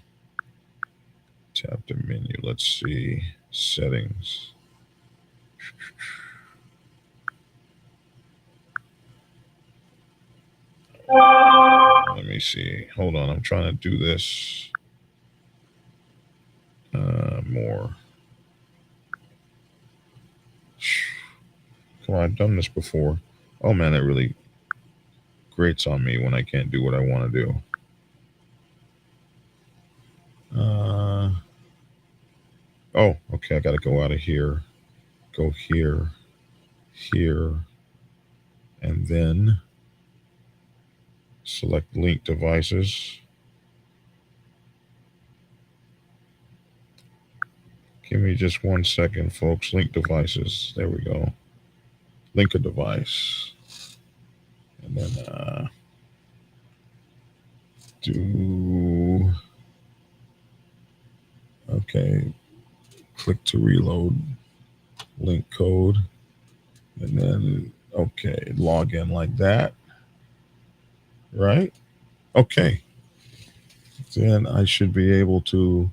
A: Tap the menu. Let's see. Settings. Let me see. Hold on. I'm trying to do this more. Come on, I've done this before. Oh man, that really grates on me when I can't do what I want to do. Oh, okay. I got to go out of here. Go here, here, and then select link devices. Give me just 1 second, folks. Link devices. There we go. Link a device. And then okay. Click to reload. Link code. And then, okay, log in like that. Right? Okay. Then I should be able to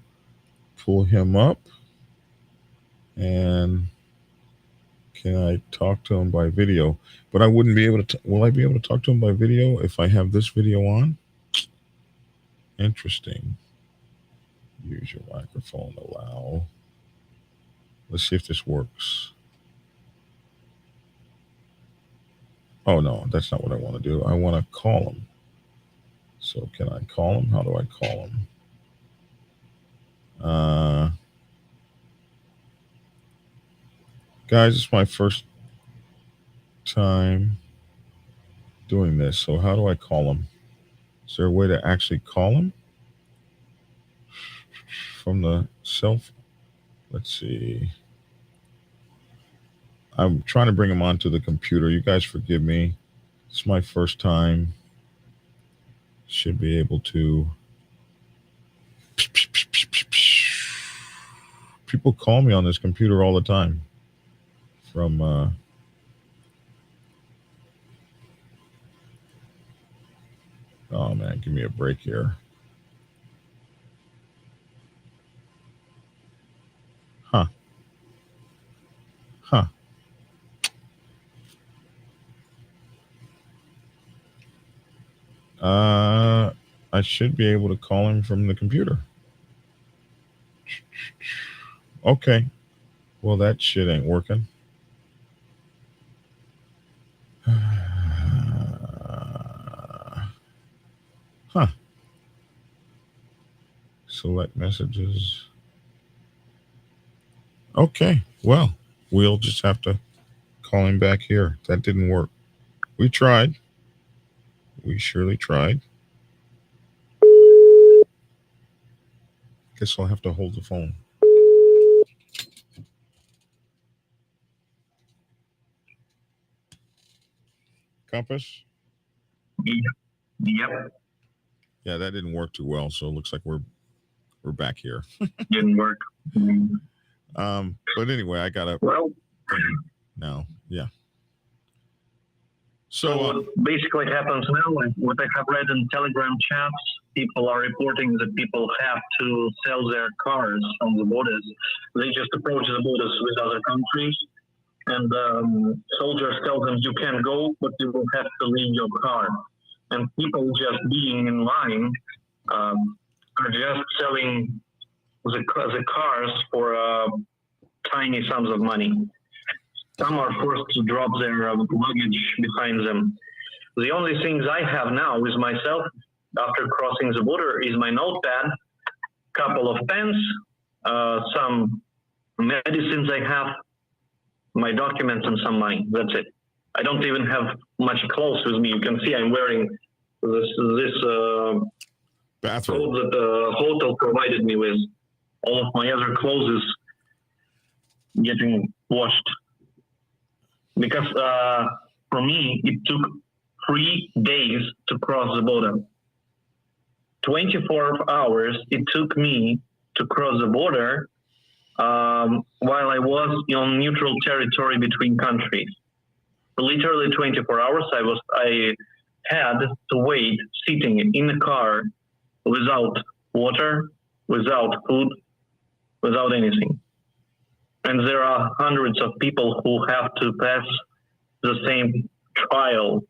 A: pull him up. And can I talk to him by video? But I wouldn't be able to. Will I be able to talk to him by video if I have this video on? Interesting. Use your microphone. Allow. Let's see if this works. Oh, no, that's not what I want to do. I want to call him. So can I call him? How do I call him? Guys, it's my first time doing this. So how do I call him? Is there a way to actually call him? From the self? Let's see. I'm trying to bring him onto the computer. You guys forgive me. It's my first time. Should be able to. People call me on this computer all the time. From oh man, give me a break here. Huh. I should be able to call him from the computer. Okay. Well, that shit ain't working. Huh. Select messages. Okay. Well, we'll just have to call him back here. That didn't work. We tried. We surely tried. Guess I'll have to hold the phone. Kompus?
C: Yep,
A: Yeah, that didn't work too well. So it looks like we're back here.
C: didn't work.
A: But anyway, I got a
C: Well,
A: now. Yeah.
C: so
A: So
C: what basically happens now, like what I have read in Telegram chats, people are reporting that people have to sell their cars on the borders. They just approach the borders with other countries, and soldiers tell them you can go, but you will have to leave your car. And people just being in line are just selling the cars for tiny sums of money. Some are forced to drop their luggage behind them. The only things I have now with myself after crossing the border is my notepad, couple of pens, some medicines I have, my documents, and some money. That's it. I don't even have much clothes with me. You can see I'm wearing this
A: bathroom
C: coat that the hotel provided me with. All of my other clothes is getting washed. Because for me, it took 3 days to cross the border. 24 hours it took me to cross the border while I was on neutral territory between countries. Literally 24 hours I had to wait sitting in a car without water, without food, without anything. And there are hundreds of people who have to pass the same trial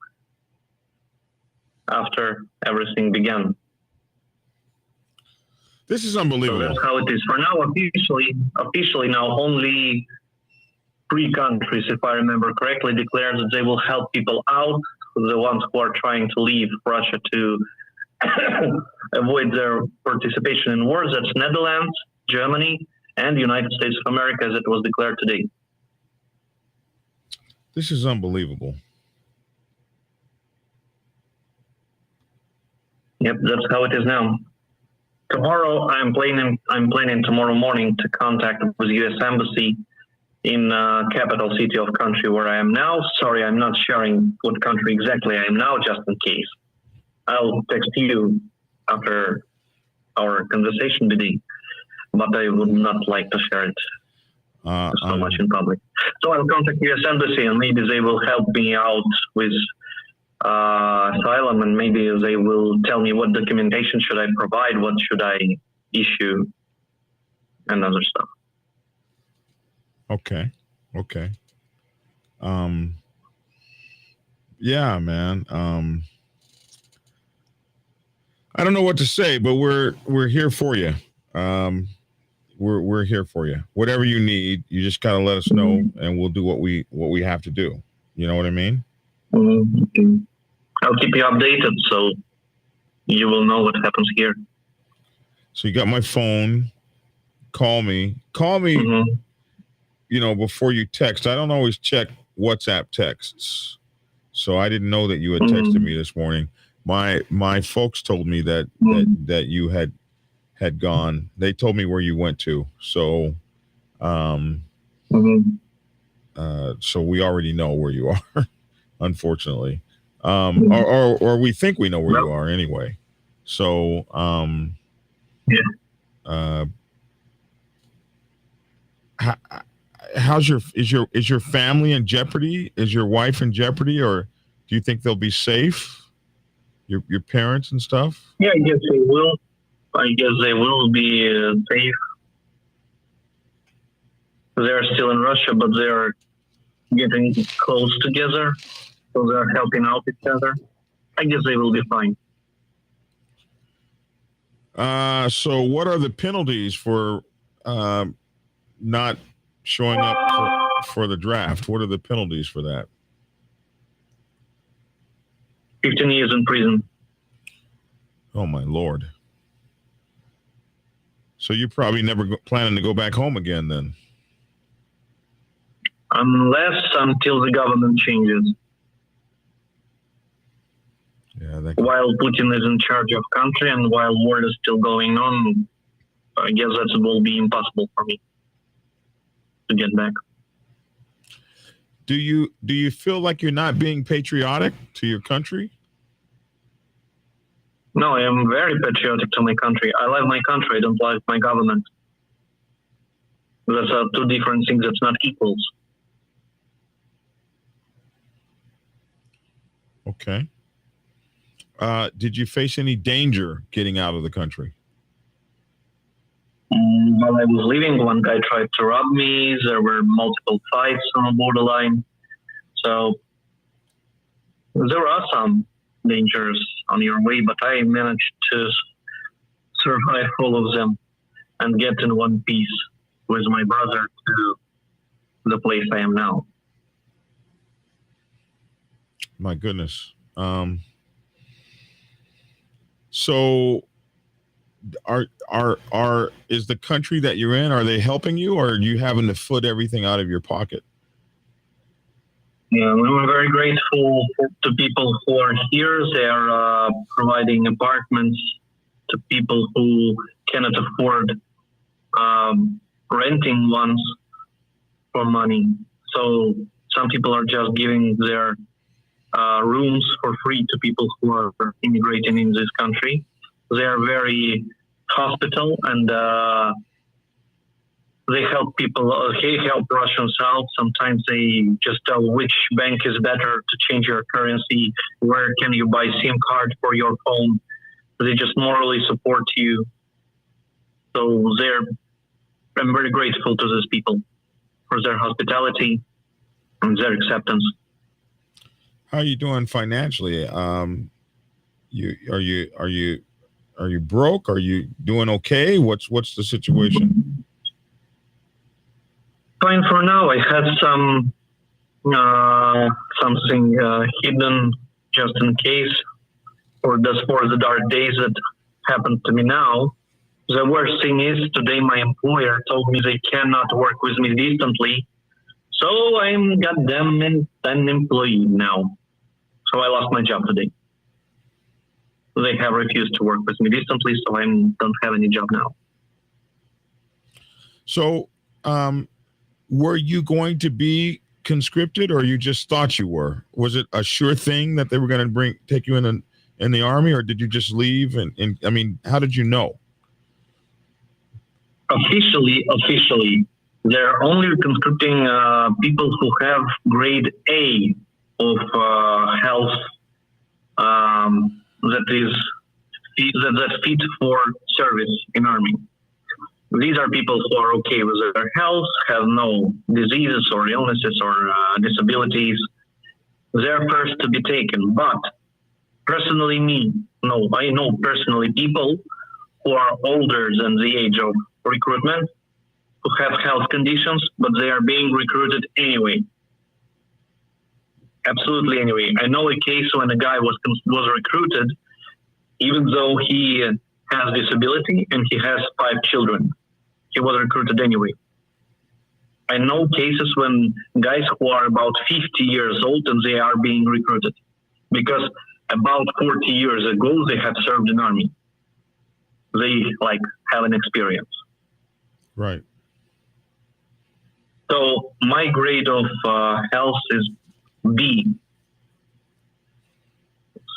C: after everything began.
A: This is
C: So
A: unbelievable.
C: that's how it is. For now, officially now, only 3 countries, if I remember correctly, declared that they will help people out, the ones who are trying to leave Russia to avoid their participation in wars. That's Netherlands, Germany, and the United States of America, as it was declared today.
A: This is unbelievable.
C: Yep, that's how it is now. Tomorrow, I'm planning tomorrow morning to contact the U.S. Embassy in capital city of country where I am now. Sorry, I'm not sharing what country exactly I am now, just in case. I'll text you after our conversation today, but I would not like to share it so much in public. So I'll contact U.S. Embassy, and maybe they will help me out with asylum, and maybe they will tell me what documentation should I provide, what should I issue, and other stuff.
A: Okay. Yeah, man. I don't know what to say, but we're here for you. We're here for you. Whatever you need, you just gotta let us know, and we'll do what we have to do. You know what I mean?
C: Mm-hmm. I'll keep you updated, so you will know what happens here.
A: So you got my phone. Call me.
C: Mm-hmm.
A: You know, before you text. I don't always check WhatsApp texts, so I didn't know that you had texted me this morning. My folks told me that you had gone. They told me where you went to. So, so we already know where you are, unfortunately. Or we think we know where you are anyway. So, how's your family in jeopardy? Is your wife in jeopardy, or do you think they'll be safe? Your parents and stuff?
C: Yeah, I guess they will. I guess they will be safe. They're still in Russia, but they're getting close together, so they're helping out each other. I guess they will be fine.
A: So what are the penalties for not showing up for the draft? What are the penalties for that?
C: 15 years in prison.
A: Oh, my Lord. So you're probably never planning to go back home again then?
C: Until the government changes.
A: Yeah.
C: While Putin is in charge of country and while war is still going on, I guess that will be impossible for me to get back.
A: Do you feel like you're not being patriotic to your country?
C: No, I am very patriotic to my country. I love my country. I don't like my government. That's two different things. That's not equals.
A: Okay. Did you face any danger getting out of the country?
C: While I was leaving, one guy tried to rob me. There were multiple fights on the borderline. So there are some dangers on your way, but I managed to survive all of them and get in one piece with my brother to the place I am now.
A: My goodness. So is the country that you're in, are they helping you, or are you having to foot everything out of your pocket?
C: Yeah, I'm very grateful to people who are here. They are providing apartments to people who cannot afford renting ones for money. So some people are just giving their rooms for free to people who are immigrating in this country. They are very hospitable, and they help people. They help Russians out. Sometimes they just tell which bank is better to change your currency, where can you buy SIM card for your phone. They just morally support you. So I'm very grateful to these people for their hospitality and their acceptance.
A: How are you doing financially? Are you broke? Are you doing okay? What's the situation?
C: Fine for now. I had something hidden just in case for the dark days that happened to me now. The worst thing is today my employer told me they cannot work with me distantly. So I'm goddamn an employee now. So I lost my job today. They have refused to work with me distantly, so I don't have any job now.
A: So, were you going to be conscripted, or you just thought you were? Was it a sure thing that they were going to take you in the army, or did you just leave? And I mean, how did you know?
C: Officially, they're only conscripting people who have grade A of health that fit for service in army. These are people who are okay with their health, have no diseases or illnesses or disabilities. They're first to be taken. But personally, I know personally people who are older than the age of recruitment, who have health conditions, but they are being recruited anyway. Absolutely anyway. I know a case when a guy was recruited, even though he has disability and he has 5 children. He was recruited anyway. I know cases when guys who are about 50 years old and they are being recruited because about 40 years ago they have served in army. They have an experience.
A: Right.
C: So my grade of health is B.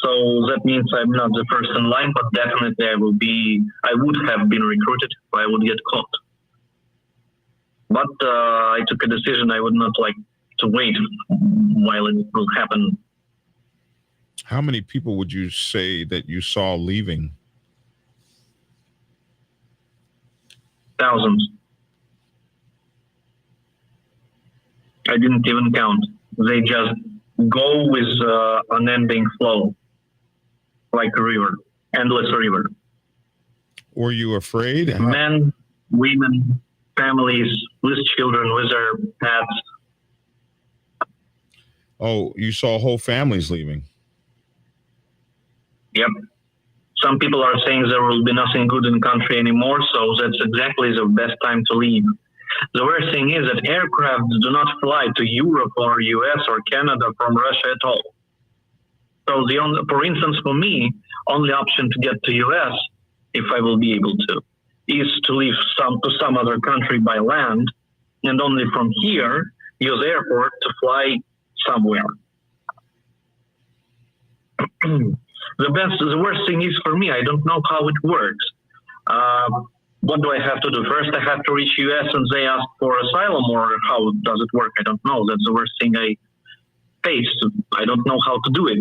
C: So that means I'm not the first in line, but definitely I would have been recruited if I would get caught. But I took a decision. I would not like to wait while it will happen.
A: How many people would you say that you saw leaving?
C: Thousands. I didn't even count. They just go with unending flow, like a river, endless river.
A: Were you afraid?
C: Men, women, families with children, with their pets.
A: Oh, you saw whole families leaving.
C: Yep. Some people are saying there will be nothing good in the country anymore, so that's exactly the best time to leave. The worst thing is that aircraft do not fly to Europe or US or Canada from Russia at all. So for instance, for me, only option to get to US, if I will be able to, is to leave to some other country by land, and only from here use airport to fly somewhere. The worst thing is for me, I don't know how it works. What do I have to do? First, I have to reach US and they ask for asylum, or how does it work? I don't know. That's the worst thing I faced. I don't know how to do it.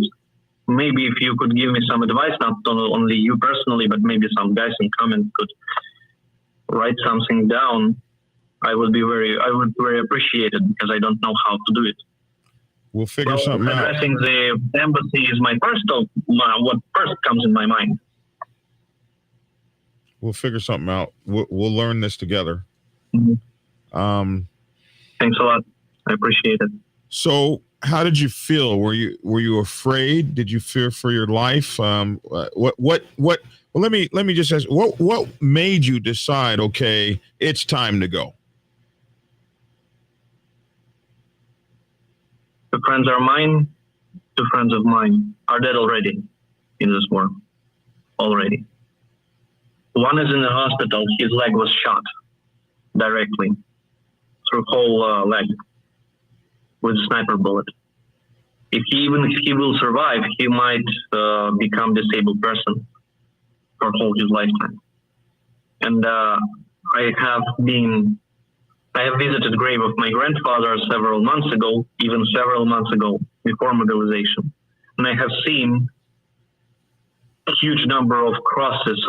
C: Maybe if you could give me some advice, not only you personally, but maybe some guys in comments could write something down, I would very appreciate it, because I don't know how to do it.
A: We'll figure something out.
C: Addressing the embassy is what first comes in my mind.
A: We'll figure something out. We'll learn this together.
C: Mm-hmm. Thanks a lot. I appreciate it.
A: So, how did you feel? Were you afraid? Did you fear for your life? Well, let me just ask. What made you decide? Okay, it's time to go.
C: The friends are mine. 2 friends of mine are dead already in this war. Already. One is in the hospital. His leg was shot directly through whole leg with a sniper bullet. Even if he will survive, he might become disabled person for whole his lifetime. And I have visited the grave of my grandfather several months ago, before mobilization. And I have seen a huge number of crosses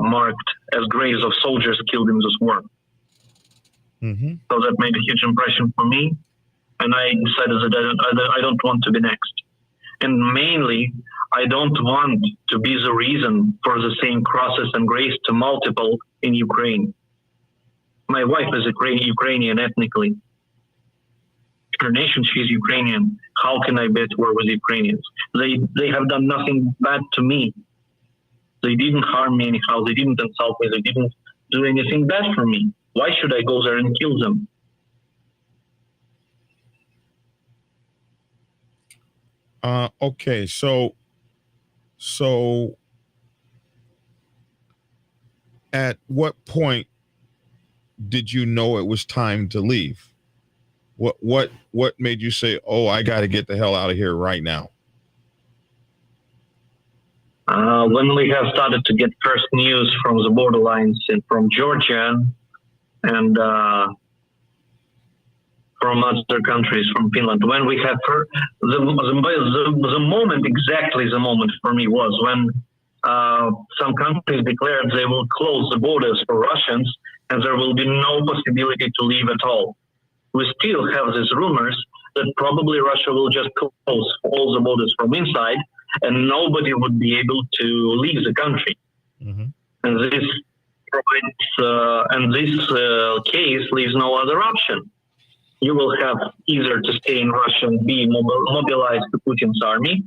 C: marked as graves of soldiers killed in this war.
A: Mm-hmm.
C: So that made a huge impression for me. And I decided that I don't want to be next. And mainly, I don't want to be the reason for the same crosses and graves to multiple in Ukraine. My wife is Ukrainian ethnically. Her nation, she's Ukrainian. How can I be at war with Ukrainians? They have done nothing bad to me. They didn't harm me anyhow. They didn't insult me. They didn't do anything bad for me. Why should I go there and kill them?
A: Okay, so at what point did you know it was time to leave? What made you say, "Oh, I got to get the hell out of here right now"?
C: When we have started to get first news from the borderlines and from Georgia and from other countries, from Finland, when we have heard the moment for me was when some countries declared they will close the borders for Russians and there will be no possibility to leave at all. We still have these rumors that probably Russia will just close all the borders from inside and nobody would be able to leave the country.
A: Mm-hmm.
C: And this case leaves no other option. You will have either to stay in Russia and be mobilized to Putin's army,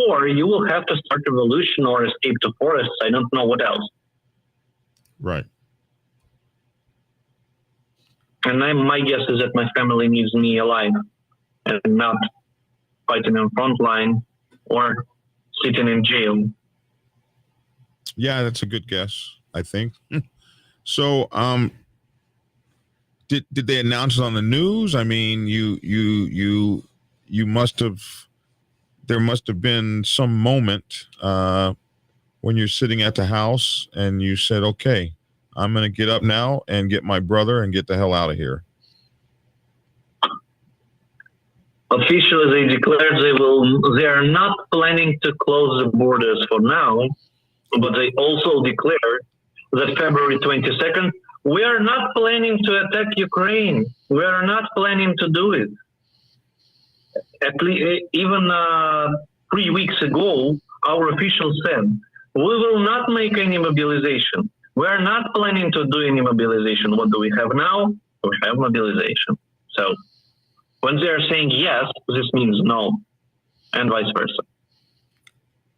C: or you will have to start a revolution or escape to forests. I don't know what else.
A: Right.
C: And my guess is that my family needs me alive and not fighting on front line or sitting in jail.
A: Yeah, that's a good guess, I think. So, did they announce it on the news? I mean, you must have. There must have been some moment when you're sitting at the house and you said, "Okay, I'm going to get up now and get my brother and get the hell out of here."
C: Officially, they declared they are not planning to close the borders for now, but they also declared that February 22nd, we are not planning to attack Ukraine. We are not planning to do it. At least, even 3 weeks ago, our officials said, we will not make any mobilization. We are not planning to do any mobilization. What do we have now? We have mobilization. So when they are saying yes, this means no, and vice versa.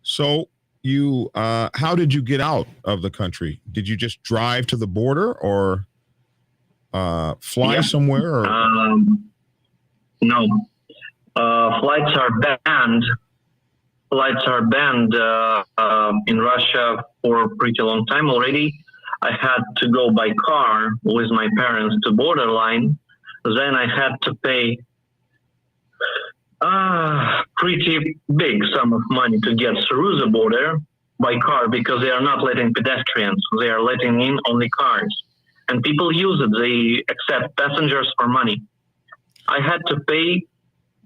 A: So you, how did you get out of the country? Did you just drive to the border or fly somewhere? Or?
C: No. Flights are banned. Flights are banned in Russia for a pretty long time already. I had to go by car with my parents to borderline, then I had to pay pretty big sum of money to get through the border by car, because they are not letting pedestrians. They are letting in only cars. And people use it. They accept passengers for money. I had to pay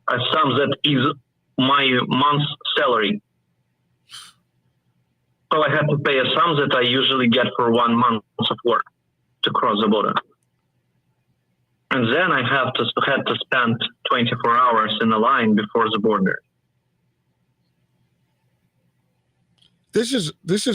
C: a sum that is my month's salary. So I had to pay a sum that I usually get for 1 month of work to cross the border. And then I had to spend 24 hours in a line before the border.
A: This is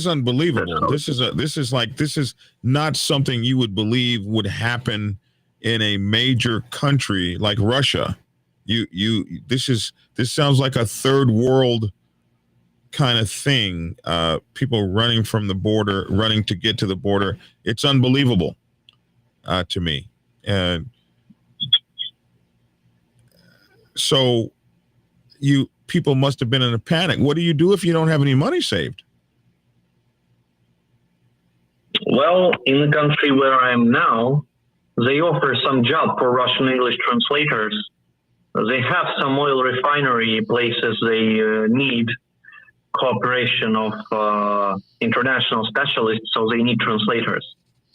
A: unbelievable. This is not something you would believe would happen in a major country like Russia. This sounds like a third world kind of thing. People running from the border, running to get to the border. It's unbelievable to me. And so people must have been in a panic. What do you do if you don't have any money saved?
C: Well, in the country where I am now, they offer some job for Russian English translators. They have some oil refinery places. They need cooperation of international specialists, so they need translators.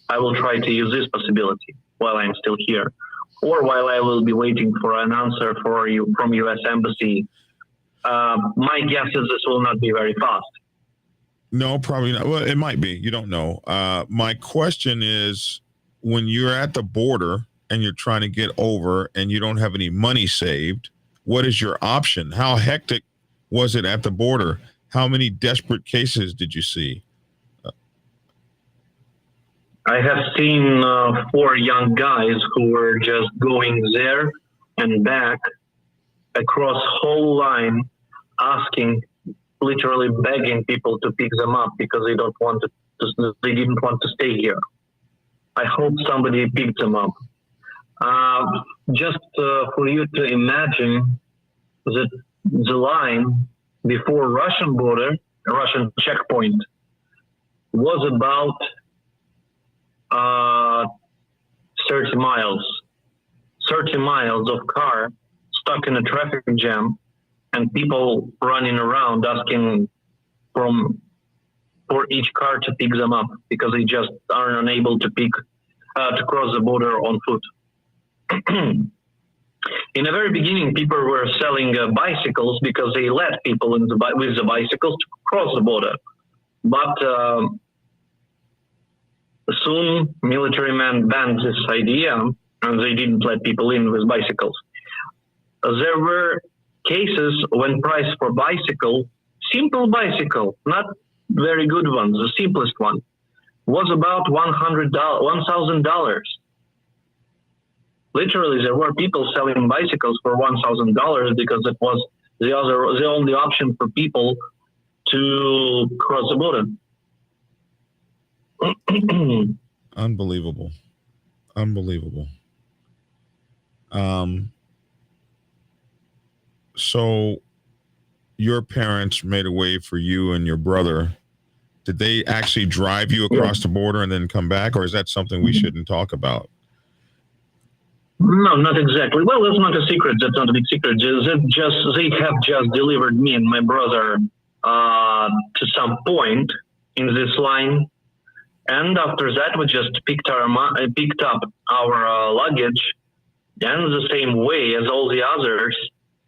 C: I will try to use this possibility while I'm still here, or while I will be waiting for an answer from U.S. Embassy. My guess is this will not be very fast.
A: No, probably not. Well, it might be. You don't know. My question is, when you're at the border and you're trying to get over and you don't have any money saved, what is your option? How hectic was it at the border? How many desperate cases did you see?
C: I have seen 4 young guys who were just going there and back across whole line, asking, literally begging people to pick them up because they didn't want to stay here. I hope somebody picked them up. Just for you to imagine that the line before Russian border, Russian checkpoint, was about 30 miles of car stuck in a traffic jam, and people running around asking for each car to pick them up because they just are unable to cross the border on foot. In the very beginning, people were selling bicycles because they let people with the bicycles to cross the border. But soon, military men banned this idea, and they didn't let people in with bicycles. There were cases when price for simple bicycle, not very good ones, the simplest one, was about $1,000. Literally, there were people selling bicycles for $1,000 because it was the only option for people to cross the border.
A: Unbelievable. So your parents made a way for you and your brother. Did they actually drive you across the border and then come back, or is that something we shouldn't talk about?
C: No, not exactly. Well, that's not a secret. That's not a big secret. They have just delivered me and my brother to some point in this line. And after that, we just picked up our luggage, and the same way as all the others,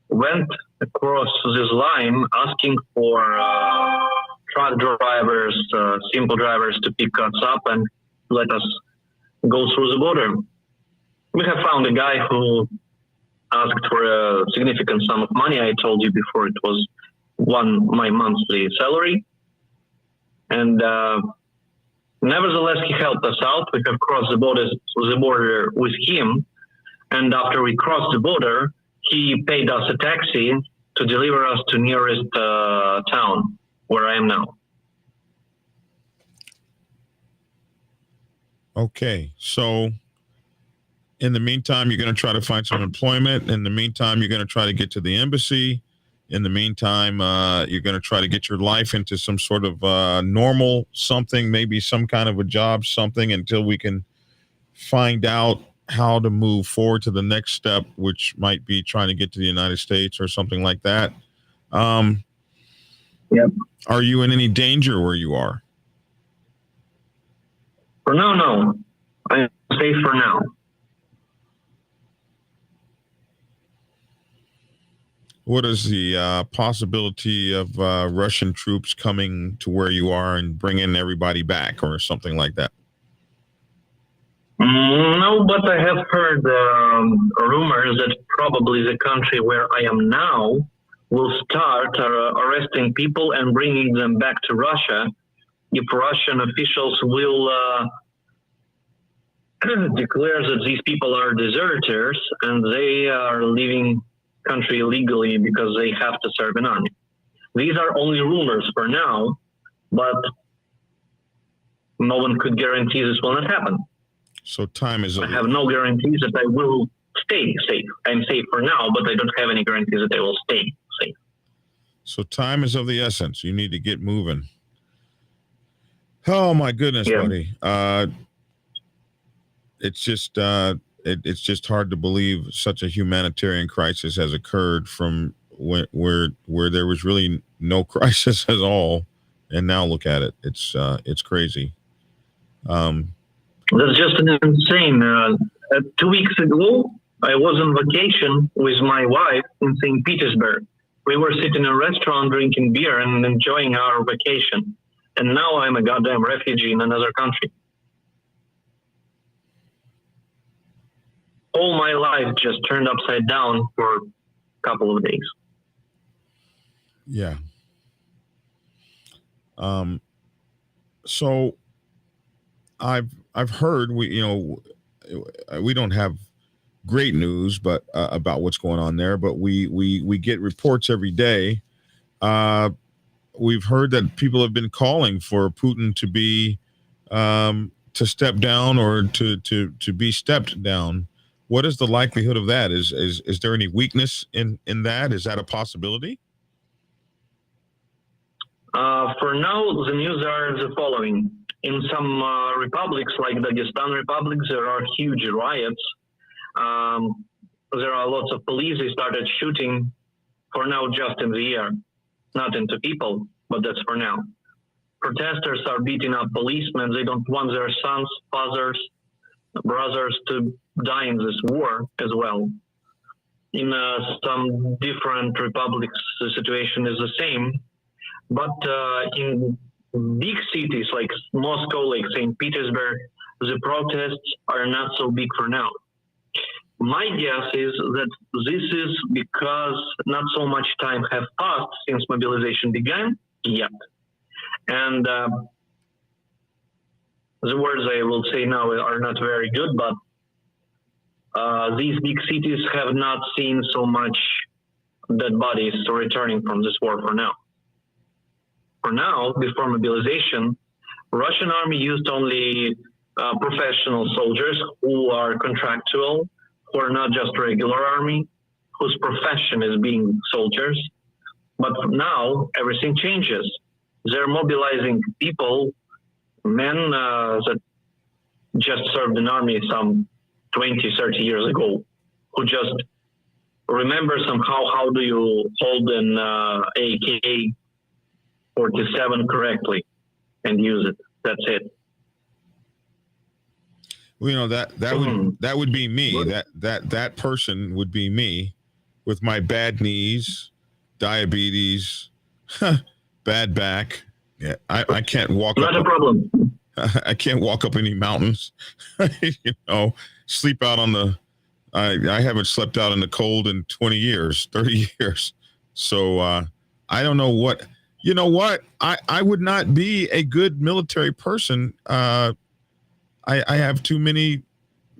C: went across this line asking for truck drivers, simple drivers to pick us up and let us go through the border. We have found a guy who asked for a significant sum of money. I told you before it was my monthly salary. And nevertheless, he helped us out. We have crossed the border with him. And after we crossed the border, he paid us a taxi to deliver us to nearest town where I am now.
A: Okay, so in the meantime, you're going to try to find some employment. In the meantime, you're going to try to get to the embassy. In the meantime, you're going to try to get your life into some sort of normal something, maybe some kind of a job, something, until we can find out how to move forward to the next step, which might be trying to get to the United States or something like that.
C: Yep.
A: Are you in any danger where you are?
C: For now, no. I'm safe for now.
A: What is the possibility of Russian troops coming to where you are and bringing everybody back or something like that?
C: No, but I have heard rumors that probably the country where I am now will start arresting people and bringing them back to Russia if Russian officials will declare that these people are deserters and they are leaving country illegally because they have to serve an army. These are only rumors for now, but no one could guarantee this will not happen.
A: So time is.
C: I have no guarantees that I will stay safe. I'm safe for now, but I don't have any guarantees that I will stay safe.
A: So time is of the essence. You need to get moving. Oh my goodness, buddy. It's just it's just hard to believe such a humanitarian crisis has occurred from where there was really no crisis at all, and now look at it. It's crazy.
C: That's just an insane. 2 weeks ago, I was on vacation with my wife in St. Petersburg. We were sitting in a restaurant drinking beer and enjoying our vacation. And now I'm a goddamn refugee in another country. All my life just turned upside down for a couple of days.
A: Yeah. So I've heard we don't have great news, but about what's going on there, but we get reports every day. We've heard that people have been calling for Putin to be to step down or to be stepped down. What is the likelihood of that? Is there any weakness in that? Is that a possibility?
C: For now, the news are the following. In some republics, like Dagestan Republic, there are huge riots. There are lots of police. They started shooting, for now, just in the air, not into people, but that's for now. Protesters are beating up policemen. They don't want their sons, fathers, brothers to die in this war as well. In some different republics, the situation is the same. But in big cities like Moscow, like St. Petersburg, the protests are not so big for now. My guess is that this is because not so much time have passed since mobilization began yet. And the words I will say now are not very good, but these big cities have not seen so much dead bodies returning from this war for now. For now, before mobilization, Russian army used only professional soldiers who are contractual, who are not just regular army, whose profession is being soldiers. But now everything changes. They're mobilizing people, men that just served in army some 20, 30 years ago, who just remember somehow how do you hold an AK-47 correctly and use it. That's it.
A: Well, that would be me. That person would be me, with my bad knees, diabetes, bad back. Yeah, I can't walk.
C: Not a problem.
A: I can't walk up any mountains. Sleep out on the. I haven't slept out in the cold in 20 years, 30 years. So I don't know what. You know what? I would not be a good military person. I have too many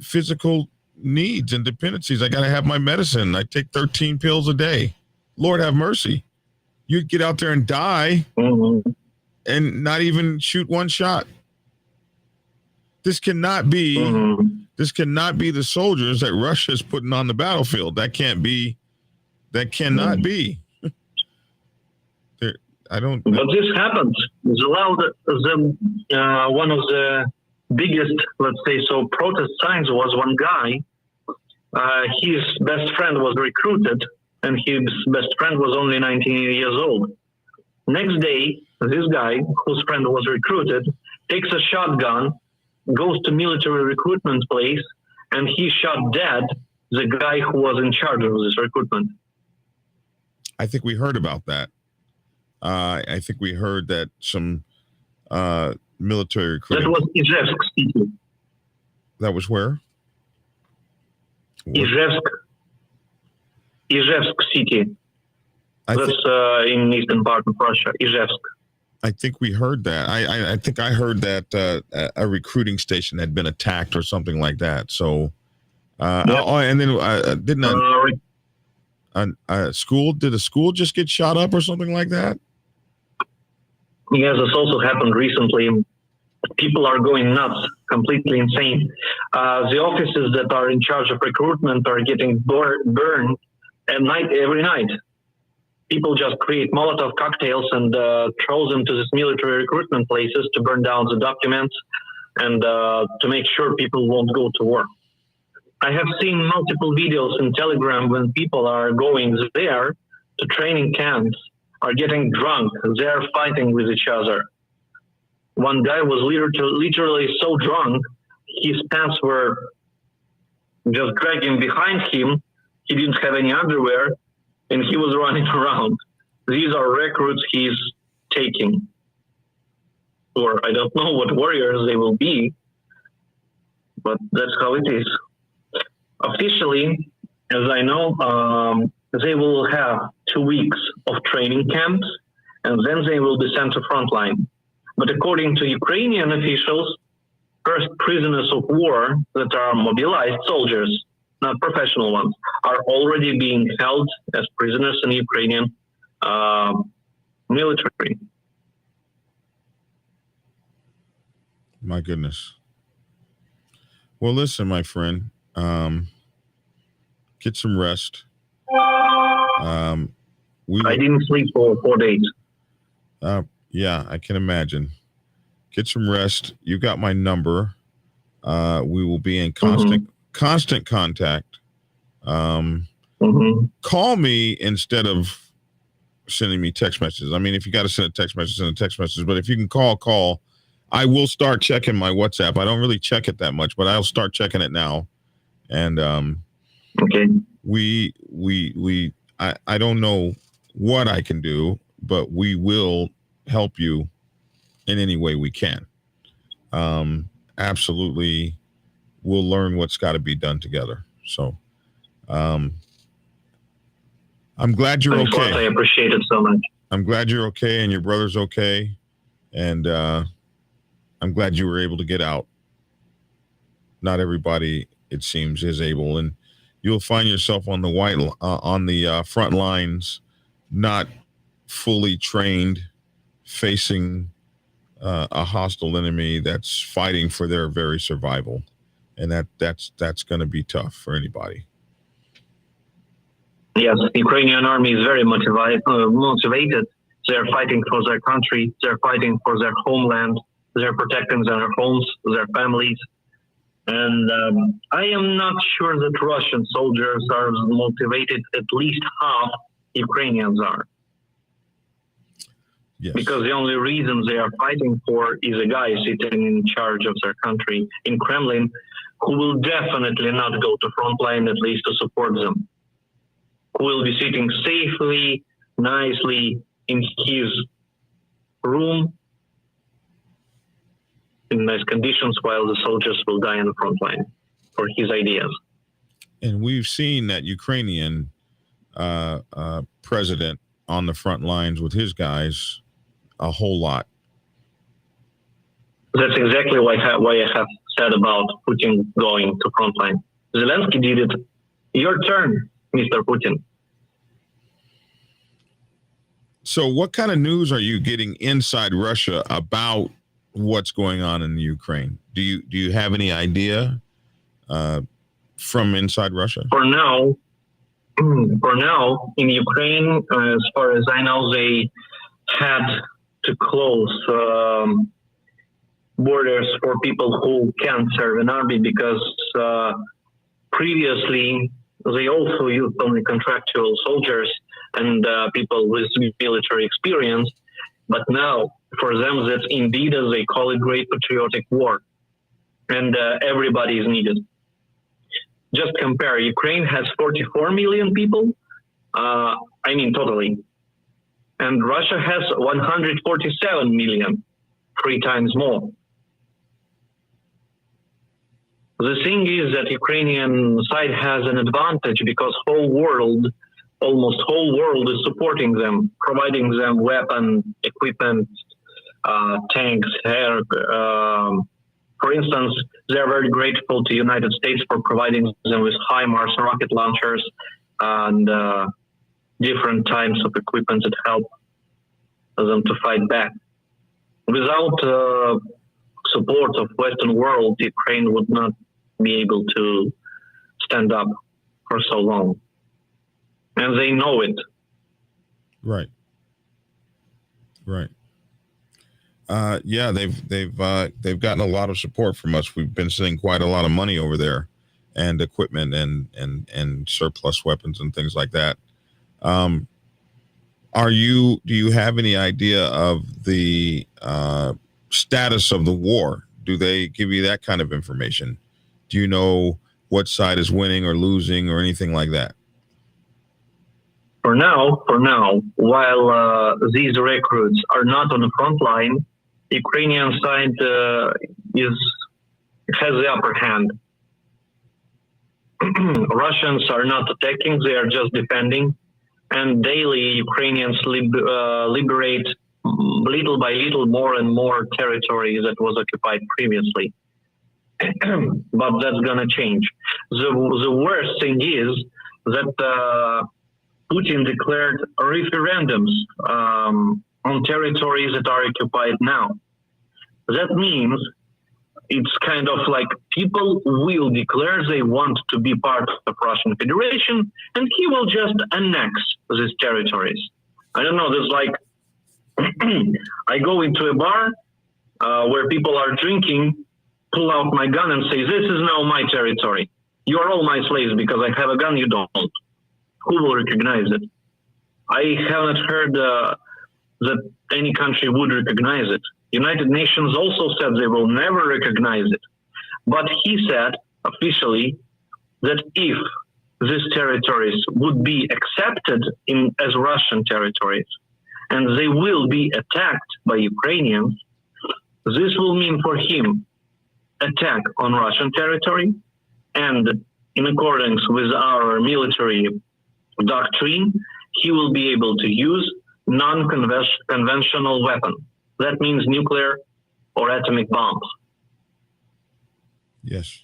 A: physical needs and dependencies. I got to have my medicine. I take 13 pills a day. Lord have mercy. You'd get out there and die and not even shoot one shot. This cannot be the soldiers that Russia is putting on the battlefield. That cannot be.
C: But this happens. One of the biggest, let's say so, protest signs was one guy. His best friend was recruited, and his best friend was only 19 years old. Next day, this guy, whose friend was recruited, takes a shotgun, goes to military recruitment place, and he shot dead the guy who was in charge of this recruitment.
A: I think we heard about that. I think we heard that some military recruiting.
C: That was Izhevsk City.
A: That was where?
C: Izhevsk City. That's in eastern part of Russia, Izhevsk.
A: I think we heard that. I think I heard that a recruiting station had been attacked or something like that. So, and then didn't a school? Did a school just get shot up or something like that?
C: Yes, this also happened recently. People are going nuts, completely insane. The offices that are in charge of recruitment are getting burned at night, every night. People just create Molotov cocktails and throw them to these military recruitment places to burn down the documents and to make sure people won't go to war. I have seen multiple videos in Telegram when people are going there to training camps, are getting drunk, they're fighting with each other. One guy was literally so drunk, his pants were just dragging behind him. He didn't have any underwear, and he was running around. These are recruits he's taking. Or I don't know what warriors they will be, but that's how it is. Officially, as I know, they will have 2 weeks of training camps, and then they will be sent to frontline. But according to Ukrainian officials, first prisoners of war that are mobilized soldiers, not professional ones, are already being held as prisoners in Ukrainian military.
A: My goodness. Well, listen, my friend, get some rest.
C: I didn't sleep for 4 days.
A: Yeah, I can imagine. Get some rest. You got my number. We will be in constant contact. Call me instead of sending me text messages. I mean, if you got to send a text message, send a text message. But if you can call. I will start checking my WhatsApp. I don't really check it that much, but I'll start checking it now. And
C: okay.
A: I don't know what I can do, but we will help you in any way we can. Absolutely, we'll learn what's got to be done together. So, I'm glad you're okay.
C: I appreciate it so much.
A: I'm glad you're okay and your brother's okay, and I'm glad you were able to get out. Not everybody, it seems, is able, and you'll find yourself on the front lines, not fully trained, facing a hostile enemy that's fighting for their very survival, and that's going to be tough for anybody.
C: Yes, the Ukrainian army is very motivated. They're fighting for their country. They're fighting for their homeland. They're protecting their homes, their families. And I am not sure that Russian soldiers are motivated. At least half Ukrainians are.
A: Yes.
C: Because the only reason they are fighting for is a guy sitting in charge of their country in Kremlin who will definitely not go to frontline, at least to support them. Who will be sitting safely, nicely in his room in nice conditions while the soldiers will die in the front line for his ideas.
A: And we've seen that Ukrainian president on the front lines with his guys a whole lot.
C: That's exactly why I have said about Putin going to frontline. Zelensky did it. Your turn, Mr. Putin.
A: So what kind of news are you getting inside Russia about what's going on in the Ukraine? Do you have any idea from inside Russia?
C: For now, in Ukraine, as far as I know, they had to close borders for people who can't serve in army because previously they also used only contractual soldiers and people with military experience. But now for them, that's indeed, as they call it, great patriotic war. And everybody is needed. Just compare, Ukraine has 44 million people, totally. And Russia has 147 million, 3 times more. The thing is that Ukrainian side has an advantage because almost whole world is supporting them, providing them weapon, equipment, tanks, air. For instance, they're very grateful to United States for providing them with HIMARS rocket launchers and different types of equipment that help them to fight back. Without support of Western world, Ukraine would not be able to stand up for so long. And they know it.
A: Right. They've gotten a lot of support from us. We've been sending quite a lot of money over there, and equipment and surplus weapons and things like that. Do you have any idea of the status of the war? Do they give you that kind of information? Do you know what side is winning or losing or anything like that?
C: For now, while these recruits are not on the front line, Ukrainian side has the upper hand. Russians are not attacking; they are just defending. And daily, Ukrainians liberate little by little more and more territory that was occupied previously. But that's gonna change. The worst thing is that Putin declared referendums on territories that are occupied now. That means it's kind of like people will declare they want to be part of Russian Federation, and he will just annex these territories. I don't know, there's like, I go into a bar where people are drinking, pull out my gun and say, this is now my territory. You are all my slaves because I have a gun, you don't. Who will recognize it? I haven't heard that any country would recognize it. United Nations also said they will never recognize it. But he said officially that if these territories would be accepted as Russian territories and they will be attacked by Ukrainians, this will mean for him attack on Russian territory, and in accordance with our military doctrine, he will be able to use non-conventional weapon. That means nuclear or atomic bombs.
A: Yes,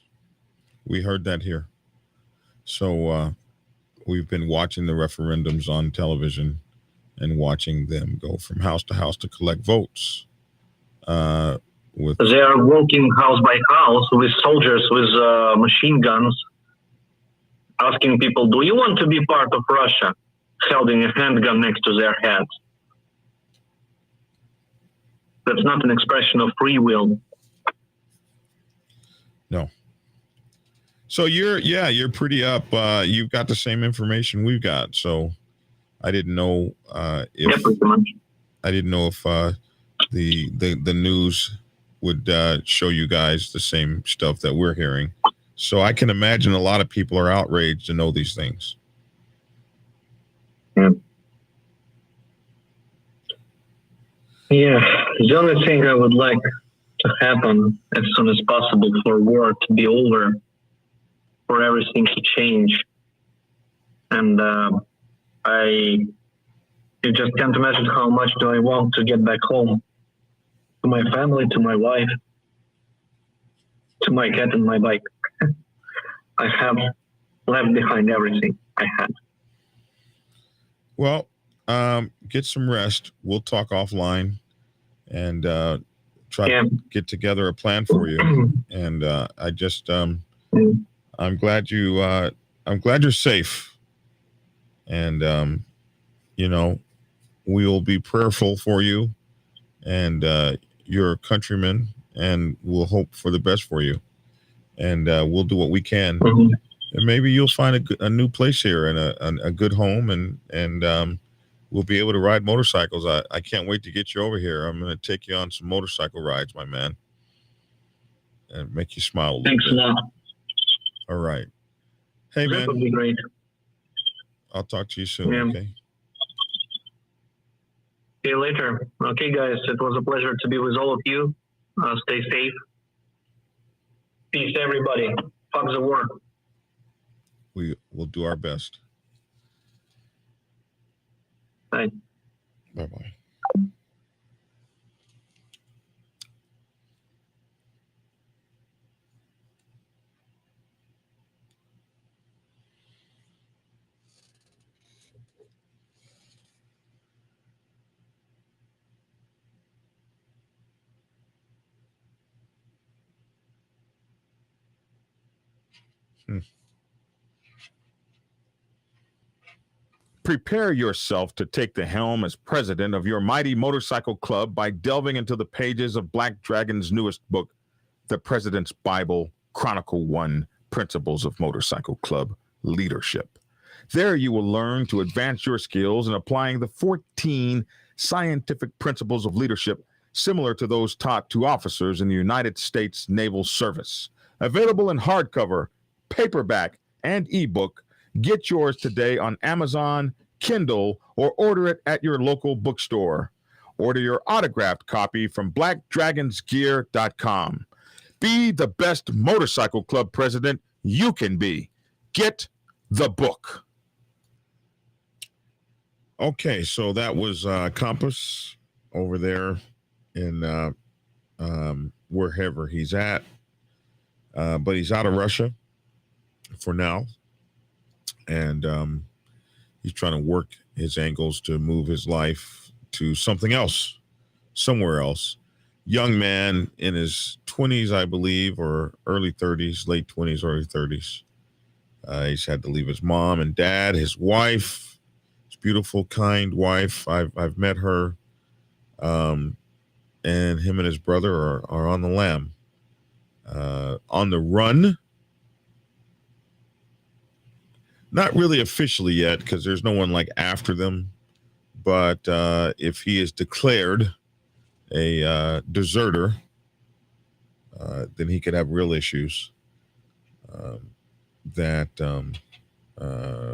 A: we heard that here. So we've been watching the referendums on television and watching them go from house to house to collect votes.
C: They are walking house by house with soldiers with machine guns, asking people, do you want to be part of Russia? Holding a handgun next to their heads. That's not an expression of free will.
A: No. So you're pretty up. You've got the same information we've got. So I didn't know if
C: pretty much.
A: I didn't know if the news would show you guys the same stuff that we're hearing. So I can imagine a lot of people are outraged to know these things.
C: Yeah, the only thing I would like to happen as soon as possible for war to be over, for everything to change. And you just can't imagine how much do I want to get back home to my family, to my wife, to my cat and my bike. I have left behind everything I had.
A: Well, get some rest. We'll talk offline and try to get together a plan for you. And I just, I'm glad you're safe. And, we will be prayerful for you and your countrymen and we'll hope for the best for you. And we'll do what we can.
C: Mhm.
A: And maybe you'll find a new place here and a good home, and we'll be able to ride motorcycles. I can't wait to get you over here. I'm going to take you on some motorcycle rides, my man, and make you smile a little
C: Thanks
A: bit.
C: a lot.
A: All right. Hey,
C: That would
A: man,
C: be great.
A: I'll talk to you soon,
C: Yeah.
A: okay?
C: See you later. Okay, guys, it was a pleasure to be with all of you. Stay safe. Peace to everybody. Fuck the war.
A: We will do our best.
C: Bye.
A: Bye-bye. Prepare yourself to take the helm as president of your mighty motorcycle club by delving into the pages of Black Dragon's newest book, The President's Bible, Chronicle 1, Principles of Motorcycle Club Leadership. There you will learn to advance your skills in applying the 14 scientific principles of leadership similar to those taught to officers in the United States Naval Service. Available in hardcover, paperback, and ebook. Get yours today on Amazon, Kindle, or order it at your local bookstore. Order your autographed copy from blackdragonsgear.com. Be the best motorcycle club president you can be. Get the book. Okay, so that was Kompus over there in wherever he's at. But he's out of Russia for now. And he's trying to work his angles to move his life to something else, somewhere else. Young man in his 20s, I believe, or early 30s, late 20s, early 30s. He's had to leave his mom and dad, his wife, his beautiful, kind wife. I've met her. And him and his brother are on the lam, on the run. Not really officially yet, because there's no one like after them. But if he is declared a deserter, then he could have real issues that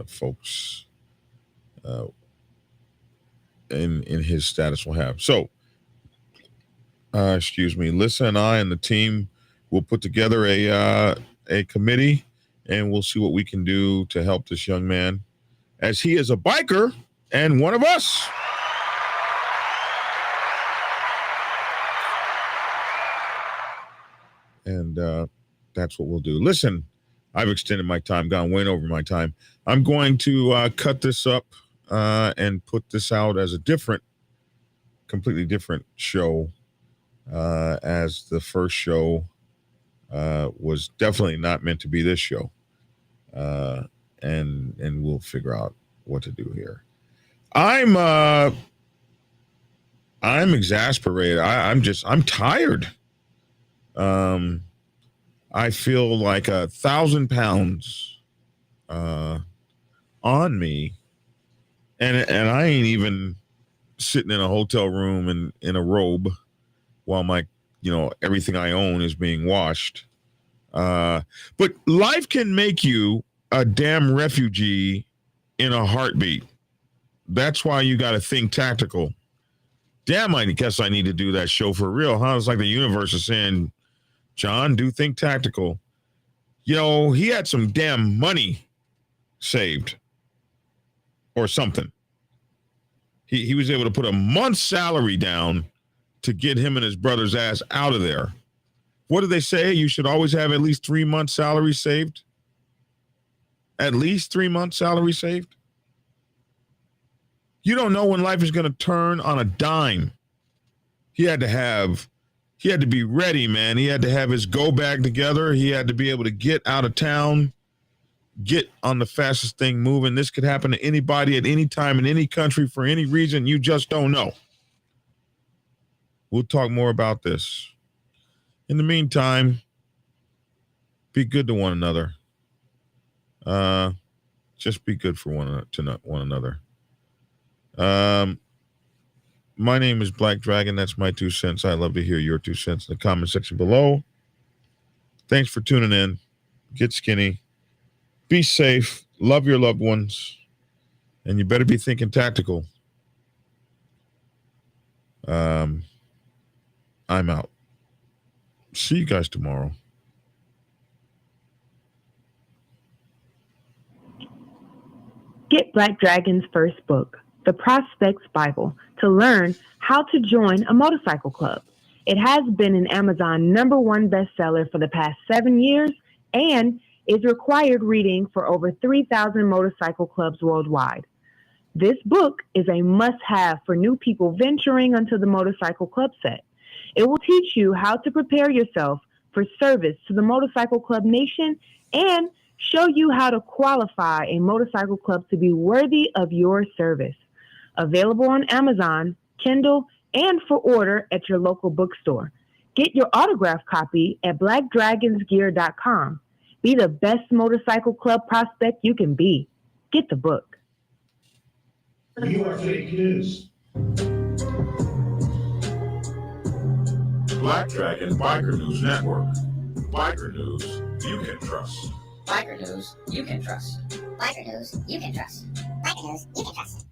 A: folks in his status will have. So, Lisa and I and the team will put together a committee. And we'll see what we can do to help this young man, as he is a biker and one of us. And that's what we'll do. Listen, I've extended my time, gone way over my time. I'm going to cut this up and put this out as a completely different show, as the first show was definitely not meant to be this show. And we'll figure out what to do here. I'm exasperated. I'm tired. I feel like 1,000 pounds on me, and I ain't even sitting in a hotel room in a robe while my everything I own is being washed. But life can make you a damn refugee in a heartbeat. That's why you got to think tactical. Damn, I guess I need to do that show for real, huh? It's like the universe is saying, John, do think tactical. He had some damn money saved or something. He was able to put a month's salary down to get him and his brother's ass out of there. What do they say? You should always have at least 3 months' salary saved? At least 3 months' salary saved? You don't know when life is going to turn on a dime. He had to be ready, man. He had to have his go bag together. He had to be able to get out of town, get on the fastest thing moving. This could happen to anybody at any time in any country for any reason. You just don't know. We'll talk more about this In the meantime, be good to one another. Just be good for one another. My name is Black Dragon. That's my 2 cents. I'd love to hear your 2 cents in the comment section below. Thanks for tuning in. Get skinny. Be safe. Love your loved ones. And you better be thinking tactical. I'm out. See you guys tomorrow.
D: Get Black Dragon's first book, The Prospect's Bible, to learn how to join a motorcycle club. It has been an Amazon #1 bestseller for the past 7 years and is required reading for over 3,000 motorcycle clubs worldwide. This book is a must-have for new people venturing onto the motorcycle club set. It will teach you how to prepare yourself for service to the motorcycle club nation and show you how to qualify a motorcycle club to be worthy of your service. Available on Amazon, Kindle, and for order at your local bookstore. Get your autographed copy at blackdragonsgear.com. Be the best motorcycle club prospect you can be. Get the book.
E: You are fake news.
A: Black Dragon Biker News Network. Biker news you can trust.
F: Biker news you can trust. Biker news you can trust. Biker news you can trust.